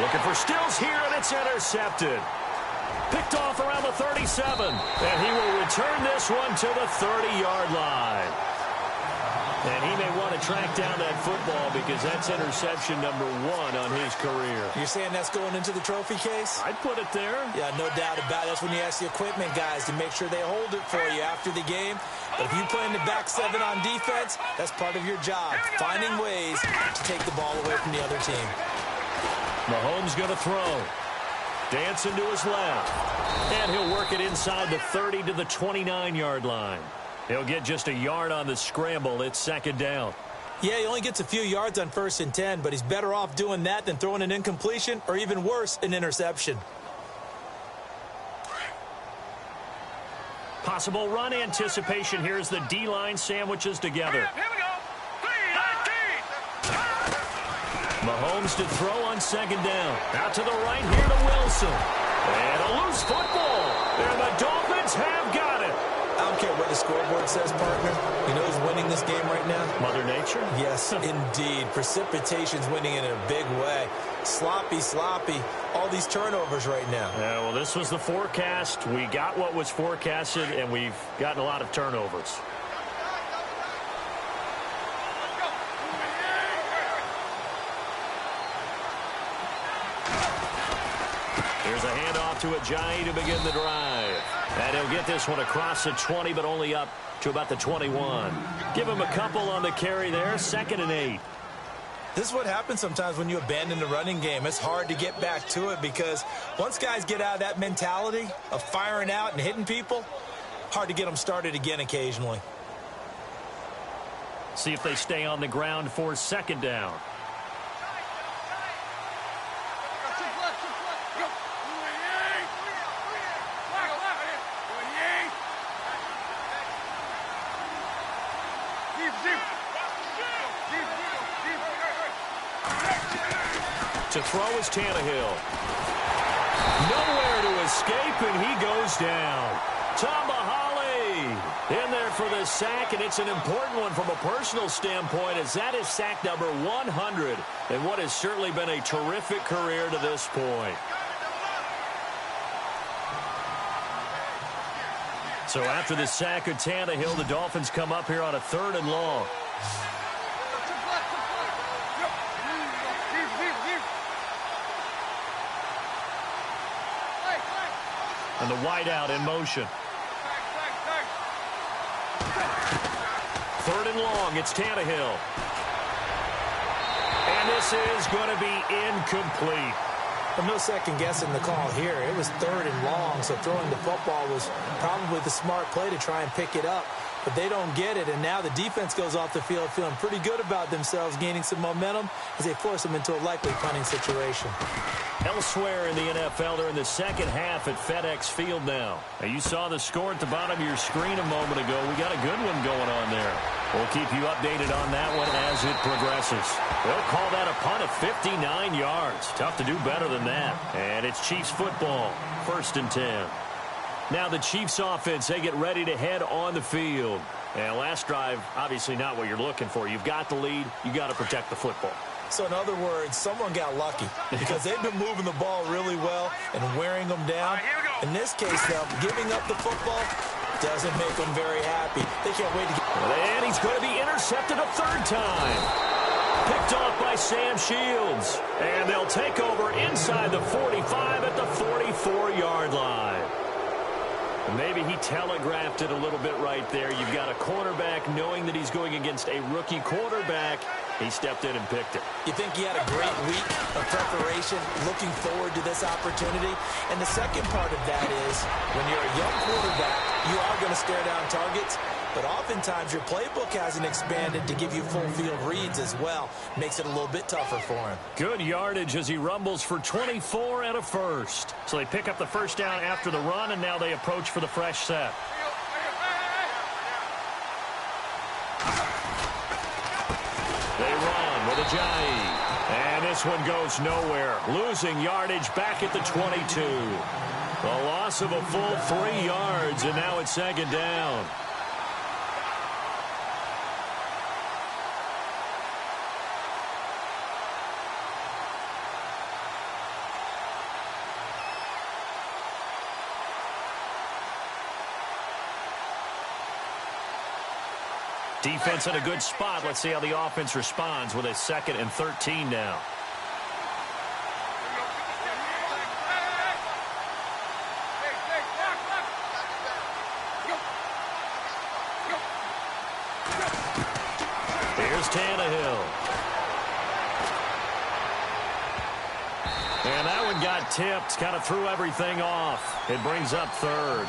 Looking for Stills here, and it's intercepted. Picked off around the 37. And he will return this one to the 30-yard line. And he may want to track down that football because that's interception number 1 on his career. You're saying that's going into the trophy case? I'd put it there. Yeah, no doubt about it. That's when you ask the equipment guys to make sure they hold it for you after the game. But if you play in the back 7 on defense, that's part of your job, finding ways to take the ball away from the other team. Mahomes going to throw. Dancing to his left. And he'll work it inside the 30 to the 29-yard line. He'll get just a yard on the scramble. It's second down. Yeah, he only gets a few yards on 1st and 10, but he's better off doing that than throwing an incompletion or even worse, an interception. Possible run anticipation. Here's the D-line sandwiches together. Here we go. 3-19. Mahomes to throw on second down. Out to the right here to Wilson. And a loose football. And the Dolphins have got it. I don't care what the scoreboard says, partner. You know who's winning this game right now? Mother Nature? Yes, indeed. Precipitation's winning in a big way. Sloppy, all these turnovers right now. Yeah, well, this was the forecast. We got what was forecasted, and we've gotten a lot of turnovers. Here's a handoff to Ajayi to begin the drive. And he'll get this one across the 20, but only up to about the 21. Give him a couple on the carry there. 2nd and 8. This is what happens sometimes when you abandon the running game. It's hard to get back to it because once guys get out of that mentality of firing out and hitting people, hard to get them started again occasionally. See if they stay on the ground for second down. To throw is Tannehill. Nowhere to escape, and he goes down. Tomahawley in there for the sack, and it's an important one from a personal standpoint as that is sack number 100 in what has certainly been a terrific career to this point. So after the sack of Tannehill, the Dolphins come up here on a 3rd and long. And the wideout in motion. 3rd and long, it's Tannehill. And this is going to be incomplete. Well, no second guessing the call here. It was 3rd and long, so throwing the football was probably the smart play to try and pick it up. but they don't get it. And now the defense goes off the field feeling pretty good about themselves, gaining some momentum as they force them into a likely punting situation. Elsewhere in the NFL, they're in the second half at FedEx Field now. You saw the score at the bottom of your screen a moment ago. We got a good one going on there. We'll keep you updated on that one as it progresses. They'll call that a punt of 59 yards. Tough to do better than that. And it's Chiefs football, 1st and 10. Now the Chiefs offense, they get ready to head on the field. And last drive, obviously not what you're looking for. You've got the lead. You got to protect the football. So in other words, someone got lucky because they've been moving the ball really well and wearing them down. In this case, though, giving up the football doesn't make them very happy. They can't wait to get... And he's going to be intercepted a 3rd time. Picked off by Sam Shields. And they'll take over inside the 45 at the 44-yard line. Maybe he telegraphed it a little bit right there. You've got a quarterback knowing that he's going against a rookie quarterback. He stepped in and picked it. You think he had a great week of preparation, looking forward to this opportunity? And the second part of that is, when you're a young quarterback, you are going to stare down targets, but oftentimes your playbook hasn't expanded to give you full field reads as well. Makes it a little bit tougher for him. Good yardage as he rumbles for 24 and a first. So they pick up the first down after the run, and now they approach for the fresh set. They run with Ajayi. And this one goes nowhere. Losing yardage back at the 22. A loss of a full 3 yards, and now it's 2nd down. Defense in a good spot. Let's see how the offense responds with a 2nd and 13 now. Here's Tannehill. And that one got tipped. Kind of threw everything off. It brings up 3rd.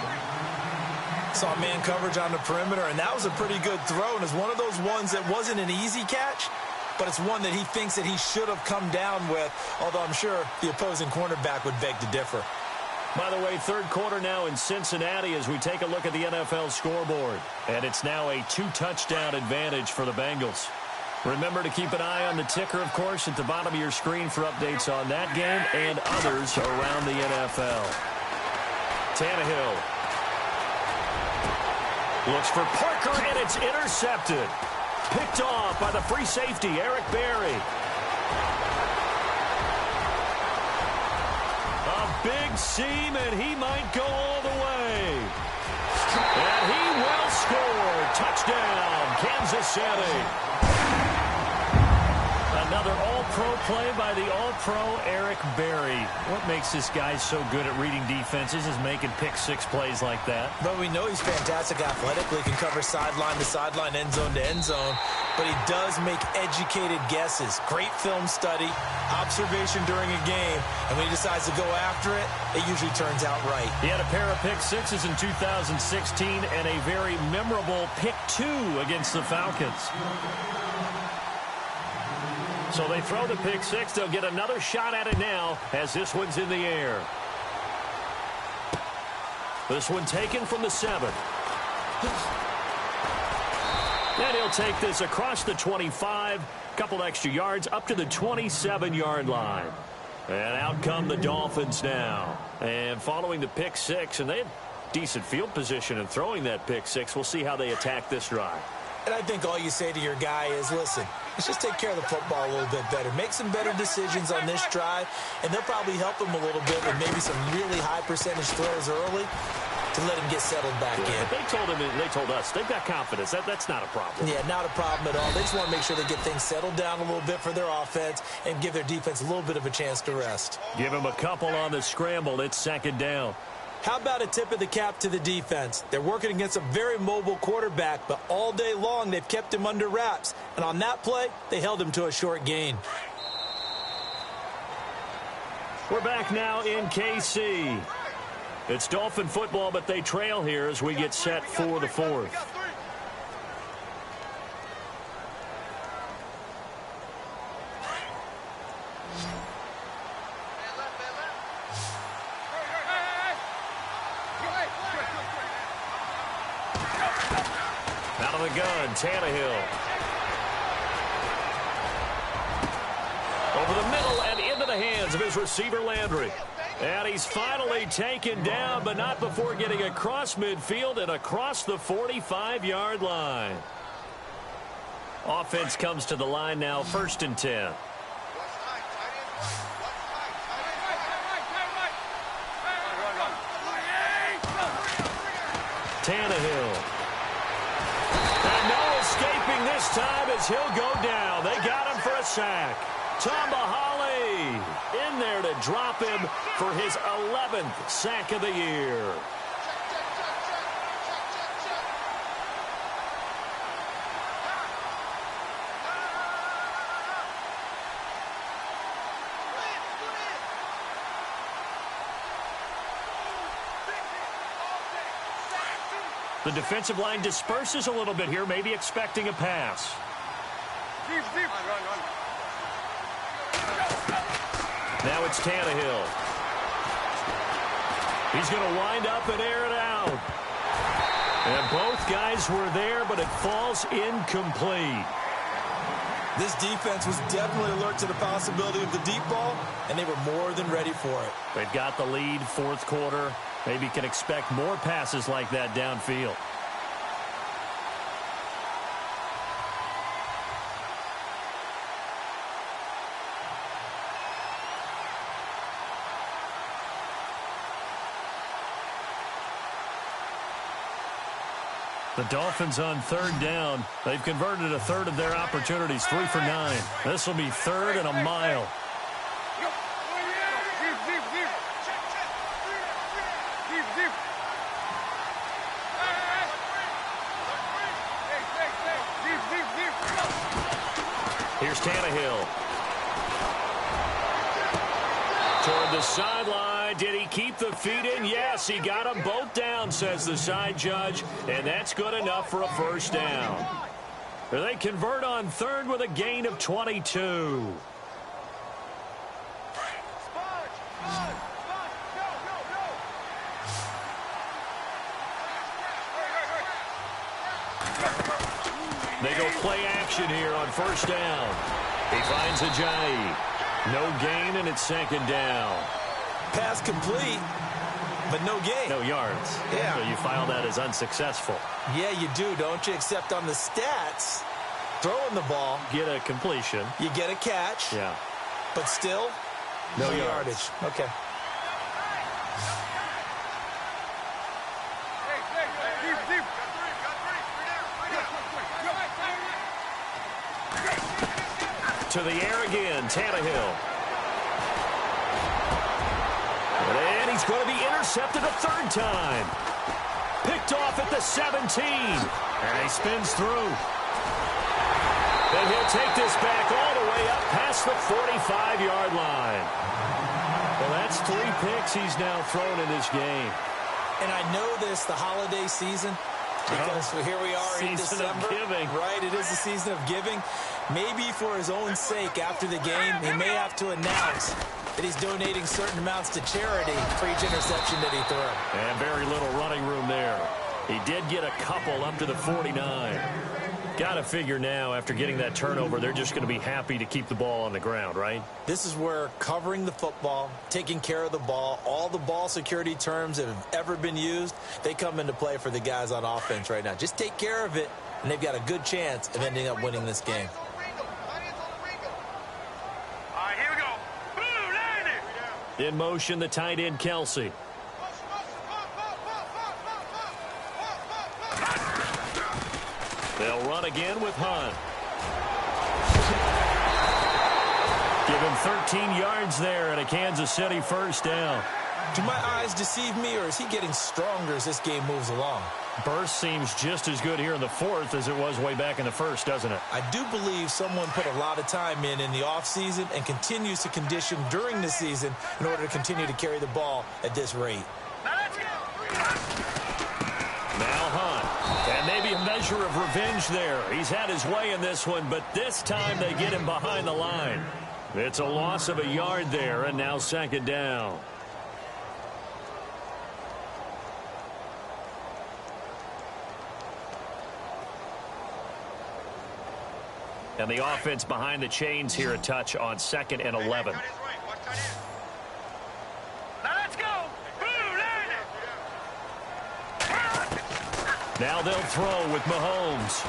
Saw man coverage on the perimeter, and that was a pretty good throw. And it's one of those ones that wasn't an easy catch, but it's one that he thinks that he should have come down with, although I'm sure the opposing cornerback would beg to differ. By the way, 3rd quarter now in Cincinnati as we take a look at the NFL scoreboard. And it's now a 2-touchdown advantage for the Bengals. Remember to keep an eye on the ticker, of course, at the bottom of your screen for updates on that game and others around the NFL. Tannehill looks for Parker, and it's intercepted. Picked off by the free safety, Eric Berry. A big seam, and he might go all the way. And he will score. Touchdown, Kansas City. Another all-pro play by the all-pro Eric Berry. What makes this guy so good at reading defenses is making pick-6 plays like that. But we know he's fantastic athletically. He can cover sideline to sideline, end zone to end zone. But he does make educated guesses. Great film study, observation during a game. And when he decides to go after it, it usually turns out right. He had a pair of pick-6s in 2016 and a very memorable pick-2 against the Falcons. So they throw the pick-6. They'll get another shot at it now as this one's in the air. This one taken from the 7. And he'll take this across the 25. Couple extra yards up to the 27-yard line. And out come the Dolphins now. And following the pick-6, and they had decent field position in throwing that pick-6. We'll see how they attack this drive. And I think all you say to your guy is, listen, let's just take care of the football a little bit better. Make some better decisions on this drive, and they'll probably help him a little bit with maybe some really high percentage throws early to let him get settled back in. They told us they've got confidence. That's not a problem. Yeah, not a problem at all. They just want to make sure they get things settled down a little bit for their offense and give their defense a little bit of a chance to rest. Give him a couple on the scramble. It's 2nd down. How about a tip of the cap to the defense? They're working against a very mobile quarterback, but all day long they've kept him under wraps. And on that play, they held him to a short gain. We're back now in KC. It's Dolphin football, but they trail here as we get set for the 4th. Out of the gun, Tannehill. Over the middle and into the hands of his receiver, Landry. And he's finally taken down, but not before getting across midfield and across the 45-yard line. Offense comes to the line now, 1st and 10. Tannehill. And no escaping this time as he'll go down. They got him for a sack. Tomahali in there to drop him for his 11th sack of the year. The defensive line disperses a little bit here, maybe expecting a pass. Now it's Tannehill. He's going to wind up and air it out. And both guys were there, but it falls incomplete. This defense was definitely alert to the possibility of the deep ball, and they were more than ready for it. They've got the lead, 4th quarter. Maybe can expect more passes like that downfield. The Dolphins on 3rd down. They've converted a third of their opportunities, 3 for 9. This will be 3rd and a mile. Here's Tannehill. Toward the sideline. Did he keep the feet in? Yes, he got them both down, says the side judge. And that's good enough for a 1st down. They convert on 3rd with a gain of 22. They go play action here on 1st down. He finds Ajayi. No gain, and it's 2nd down. Pass complete, but no gain. No yards. Yeah. So you file that as unsuccessful. Yeah, you do, don't you? Except on the stats, throwing the ball. Get a completion. You get a catch. Yeah. But still, no yardage. Okay. To the air again, Tannehill. And he's going to be intercepted a 3rd time. Picked off at the 17. And he spins through. And he'll take this back all the way up past the 45-yard line. Well, that's 3 picks he's now thrown in this game. And I know this, the holiday season, because here we are in December. Season of giving. Right, it is the season of giving. Maybe for his own sake after the game, he may have to announce that he's donating certain amounts to charity for each interception that he threw. And very little running room there. He did get a couple up to the 49. Got to figure now, after getting that turnover, they're just going to be happy to keep the ball on the ground, right? This is where covering the football, taking care of the ball, all the ball security terms that have ever been used, they come into play for the guys on offense right now. Just take care of it, and they've got a good chance of ending up winning this game. In motion, the tight end, Kelsey. They'll run again with Hunt. Give him 13 yards there and a Kansas City 1st down. Do my eyes deceive me, or is he getting stronger as this game moves along? Burst seems just as good here in the 4th as it was way back in the 1st, doesn't it? I do believe someone put a lot of time in the offseason and continues to condition during the season in order to continue to carry the ball at this rate. Now Hunt. And maybe a measure of revenge there. He's had his way in this one, but this time they get him behind the line. It's a loss of a yard there, and now 2nd down. And the offense behind the chains here a touch on 2nd and 11. Now they'll throw with Mahomes.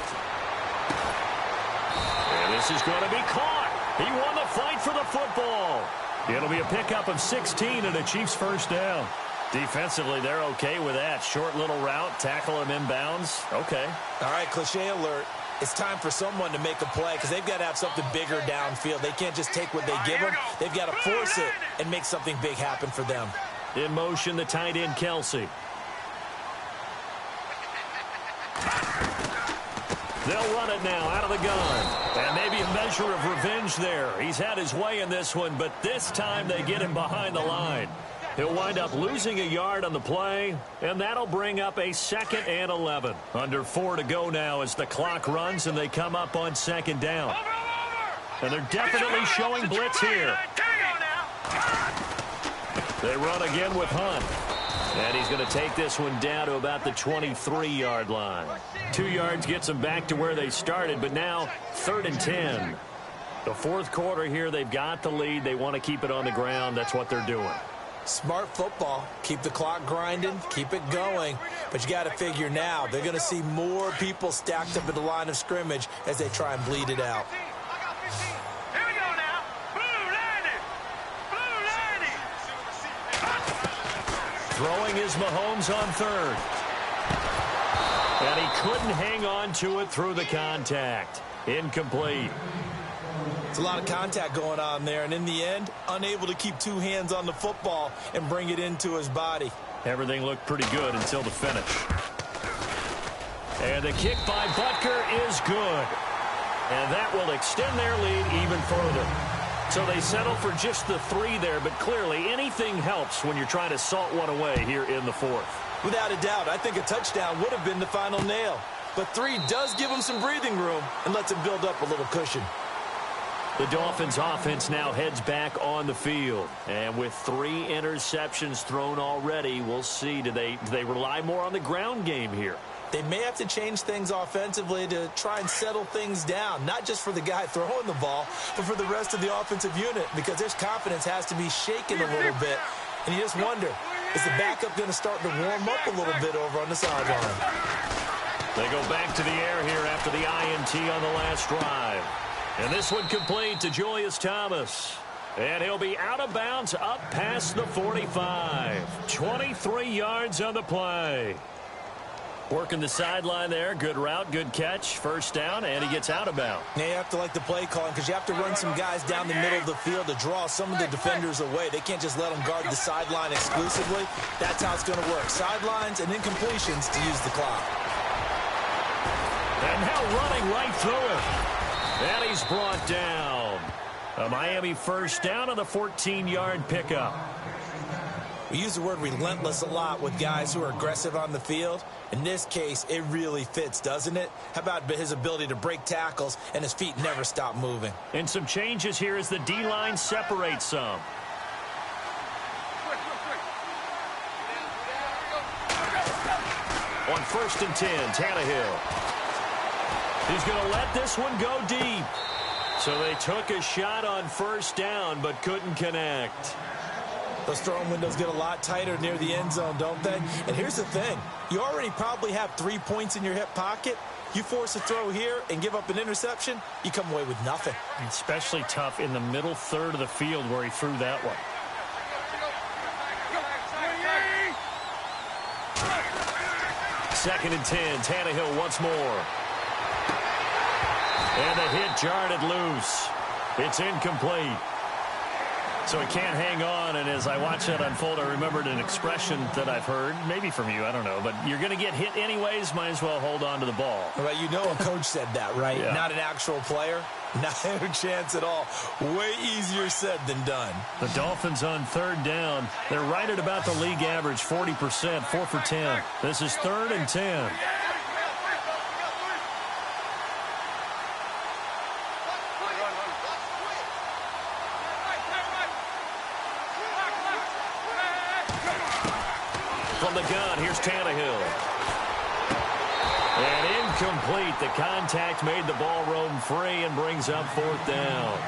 And this is going to be caught. He won the fight for the football. It'll be a pickup of 16 and a Chiefs first down. Defensively, they're okay with that. Short little route, tackle him inbounds. Okay. All right, cliche alert. It's time for someone to make a play because they've got to have something bigger downfield. They can't just take what they give them. They've got to force it and make something big happen for them. In motion, the tight end, Kelsey. They'll run it now out of the gun. And maybe a measure of revenge there. He's had his way in this one, but this time they get him behind the line. He'll wind up losing a yard on the play, and that'll bring up a 2nd and 11. Under 4 to go now as the clock runs and they come up on 2nd down. And they're definitely showing blitz here. They run again with Hunt. And he's going to take this one down to about the 23-yard line. 2 yards gets them back to where they started, but now 3rd and 10. The fourth quarter here, they've got the lead. They want to keep it on the ground. That's what they're doing. Smart football. Keep the clock grinding. Keep it going. But you got to figure now they're going to see more people stacked up at the line of scrimmage as they try and bleed it out. Throwing is Mahomes on 3rd. And he couldn't hang on to it through the contact. Incomplete. It's a lot of contact going on there, and in the end, unable to keep 2 hands on the football and bring it into his body. Everything looked pretty good until the finish. And the kick by Butker is good. And that will extend their lead even further. So they settle for just the 3 there, but clearly anything helps when you're trying to salt one away here in the 4th. Without a doubt, I think a touchdown would have been the final nail. But 3 does give them some breathing room and lets them build up a little cushion. The Dolphins offense now heads back on the field. And with 3 interceptions thrown already, we'll see. Do they rely more on the ground game here? They may have to change things offensively to try and settle things down, not just for the guy throwing the ball, but for the rest of the offensive unit, because their confidence has to be shaken a little bit. And you just wonder, is the backup going to start to warm up a little bit over on the sideline? They go back to the air here after the INT on the last drive. And this one complete to Julius Thomas. And he'll be out of bounds up past the 45. 23 yards on the play. Working the sideline there. Good route, good catch. First down, and he gets out of bounds. Now you have to like the play calling because you have to run some guys down the middle of the field to draw some of the defenders away. They can't just let them guard the sideline exclusively. That's how it's going to work. Sidelines and incompletions to use the clock. And now running right through it. And he's brought down. A Miami first down on the 14-yard pickup. We use the word relentless a lot with guys who are aggressive on the field. In this case, it really fits, doesn't it? How about his ability to break tackles and his feet never stop moving? And some changes here as the D-line separates some. On 1st and 10, Tannehill. He's going to let this one go deep. So they took a shot on first down but couldn't connect. Those throwing windows get a lot tighter near the end zone, don't they? And here's the thing. You already probably have 3 points in your hip pocket. You force a throw here and give up an interception, you come away with nothing. Especially tough in the middle third of the field where he threw that one. Second and 10, Tannehill once more. And the hit jarred it loose. It's incomplete. So he can't hang on, and as I watch that unfold, I remembered an expression that I've heard, maybe from you, I don't know, but you're going to get hit anyways, might as well hold on to the ball. Well, you know a coach said that, right? Yeah. Not an actual player. No chance at all. Way easier said than done. The Dolphins on third down. They're right at about the league average, 40%, 4 for 10. This is 3rd and 10. From the gun, here's Tannehill. And Incomplete. The contact made the ball roam free and brings up 4th down.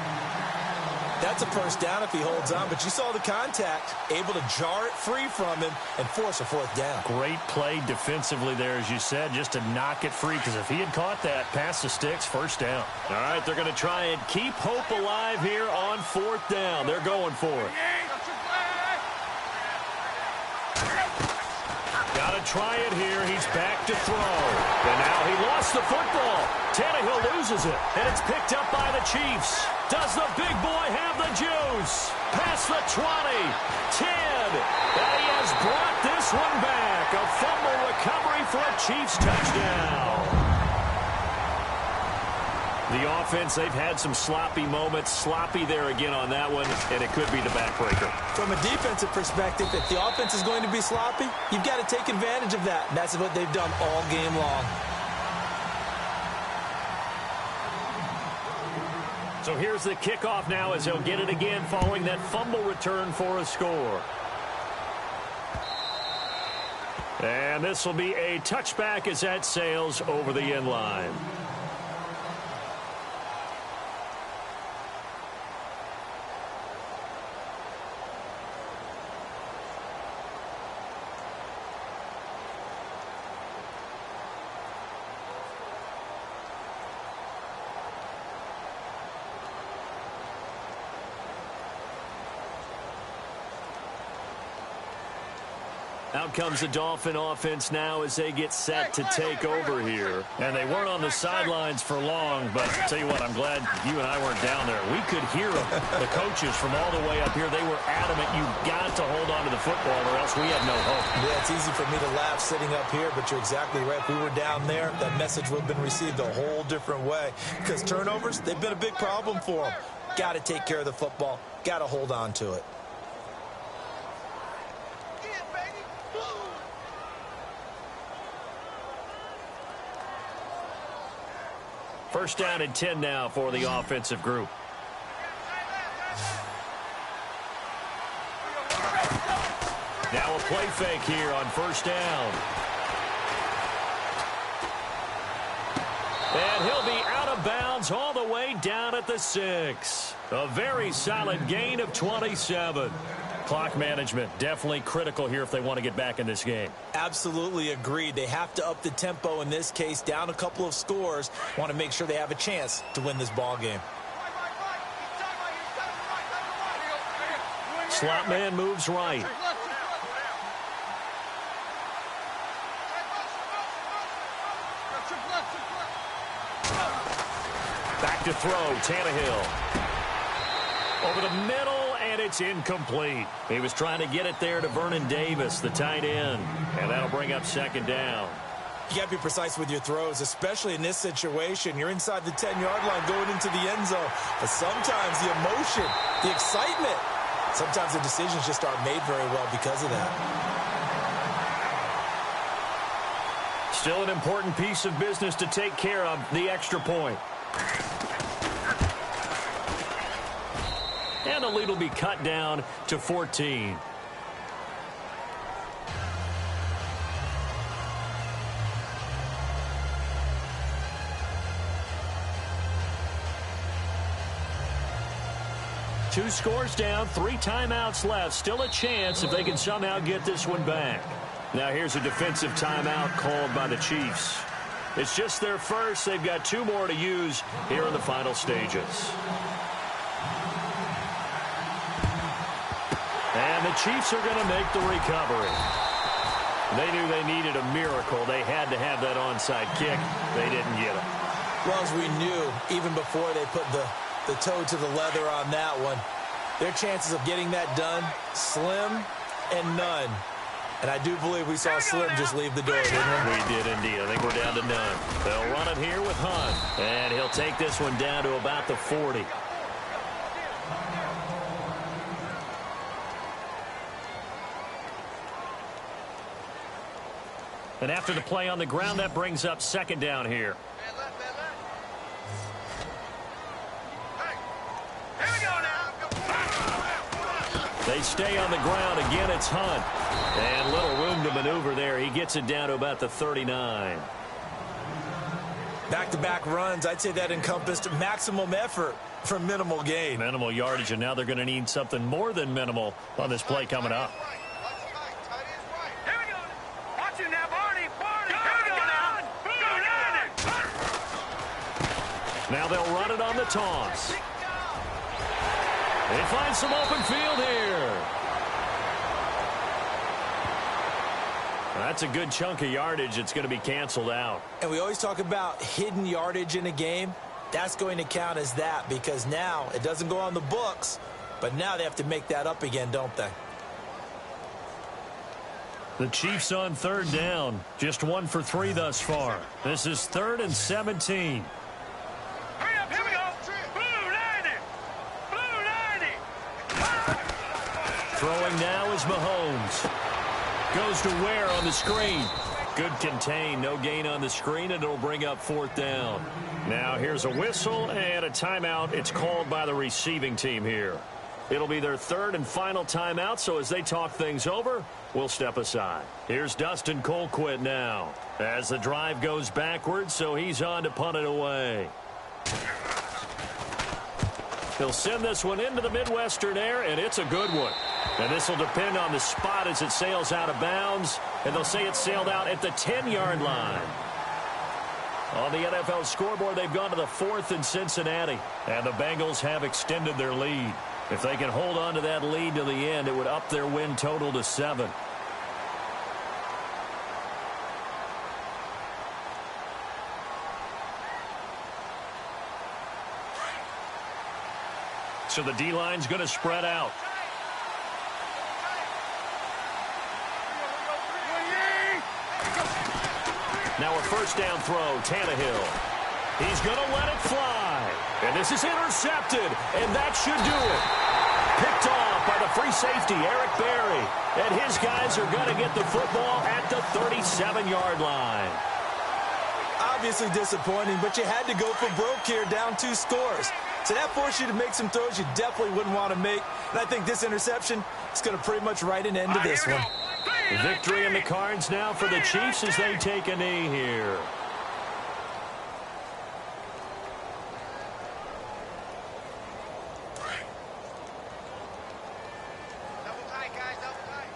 That's a first down if he holds on, but you saw the contact, able to jar it free from him and force a 4th down. Great play defensively there, as you said, just to knock it free, because if he had caught that, pass the sticks, 1st down. All right, they're going to try and keep hope alive here on 4th down. They're going for it. Got to try it here. He's back to throw. And now he lost the football. Tannehill loses it, and it's picked up by the Chiefs. Does the big boy have the juice? Past the 20, 10, and he has brought this one back. A fumble recovery for a Chiefs touchdown. The offense, they've had some sloppy moments. Sloppy there again on that one, and it could be the backbreaker. From a defensive perspective, if the offense is going to be sloppy, you've got to take advantage of that. And that's what they've done all game long. So here's the kickoff now as he'll get it again following that fumble return for a score. And this will be a touchback as that sails over the end line. Out comes the Dolphin offense now as they get set to take over here. And they weren't on the sidelines for long, but I'll tell you what, I'm glad you and I weren't down there. We could hear them. The coaches from all the way up here, they were adamant, you've got to hold on to the football or else we had no hope. Yeah, it's easy for me to laugh sitting up here, but you're exactly right. If we were down there, that message would have been received a whole different way. Because turnovers, they've been a big problem for them. Got to take care of the football. Got to hold on to it. First down and 10 now for the offensive group. Now a play fake here on first down. And he'll be out of bounds all the way down at the 6. A very solid gain of 27. Clock management definitely critical here if they want to get back in this game. Absolutely agreed. They have to up the tempo in this case, down a couple of scores. Want to make sure they have a chance to win this ball game. Slot man moves right. Back to throw, Tannehill. Over the middle, and it's incomplete. He was trying to get it there to Vernon Davis, the tight end, and that'll bring up second down. You got to be precise with your throws, especially in this situation. You're inside the 10-yard line going into the end zone. But sometimes the emotion, the excitement, sometimes the decisions just aren't made very well because of that. Still an important piece of business to take care of, the extra point. And the lead will be cut down to 14. Two scores down, 3 timeouts left. Still a chance if they can somehow get this one back. Now here's a defensive timeout called by the Chiefs. It's just their first. They've got 2 more to use here in the final stages. And the Chiefs are going to make the recovery. They knew they needed a miracle. They had to have that onside kick. They didn't get it. Well, as we knew, even before they put the toe to the leather on that one, their chances of getting that done, slim and none. And I do believe we saw Slim just leave the door, didn't we? We did indeed. I think we're down to none. They'll run it here with Hunt. And he'll take this one down to about the 40. And after the play on the ground, that brings up second down here. They stay on the ground. Again, it's Hunt. And little room to maneuver there. He gets it down to about the 39. Back-to-back runs, I'd say that encompassed maximum effort for minimal gain. Minimal yardage, and now they're going to need something more than minimal on this play coming up. Here we go. Watch it now, Barney. Here we go now. Now they'll run it on the toss. They find some open field here. That's a good chunk of yardage. It's going to be canceled out. And we always talk about hidden yardage in a game. That's going to count as that because now it doesn't go on the books, but now they have to make that up again, don't they? The Chiefs on third down. Just 1 for 3 thus far. This is 3rd and 17. Hurry up, here we go. Blue 90. Blue 90. Throwing now is Mahomes. Goes to Ware on the screen. Good contain. No gain on the screen, and it'll bring up 4th down. Now here's a whistle and a timeout. It's called by the receiving team here. It'll be their 3rd and final timeout, so as they talk things over, we'll step aside. Here's Dustin Colquitt now as the drive goes backwards, so he's on to punt it away. He'll send this one into the Midwestern air, and it's a good one. And this will depend on the spot as it sails out of bounds, and they'll say it sailed out at the 10-yard line. On the NFL scoreboard, they've gone to the 4th in Cincinnati, and the Bengals have extended their lead. If they can hold on to that lead to the end, it would up their win total to 7. So the D-line's going to spread out. Now a first down throw, Tannehill. He's going to let it fly. And this is intercepted, and that should do it. Picked off by the free safety, Eric Berry. And his guys are going to get the football at the 37-yard line. Obviously disappointing, but you had to go for broke here, down 2 scores. So that forced you to make some throws you definitely wouldn't want to make. And I think this interception is going to pretty much write an end to this one. Victory in the cards now for the Chiefs as they take a knee here. Double tight, guys, double tight.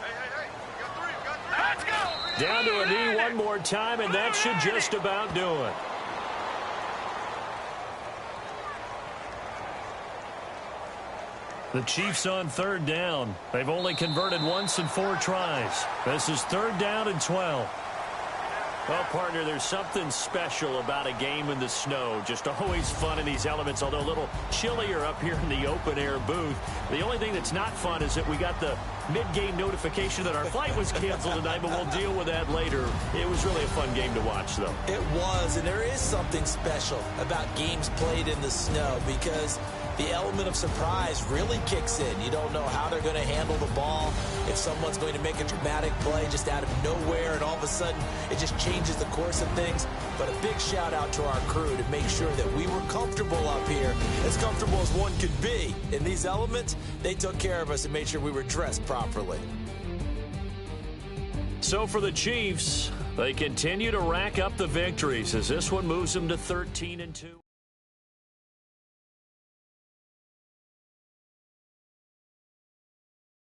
Hey. Let's go. Down to a knee one more time, and that should just about do it. The Chiefs on third down. They've only converted once in 4 tries. This is 3rd down and 12. Well, partner, there's something special about a game in the snow. Just always fun in these elements, although a little chillier up here in the open-air booth. The only thing that's not fun is that we got the mid-game notification that our flight was canceled tonight, but we'll deal with that later. It was really a fun game to watch, though. It was, and there is something special about games played in the snow because the element of surprise really kicks in. You don't know how they're going to handle the ball, if someone's going to make a dramatic play just out of nowhere, and all of a sudden it just changes the course of things. But a big shout out to our crew to make sure that we were comfortable up here, as comfortable as one could be. In these elements, they took care of us and made sure we were dressed properly. So for the Chiefs, they continue to rack up the victories as this one moves them to 13-2.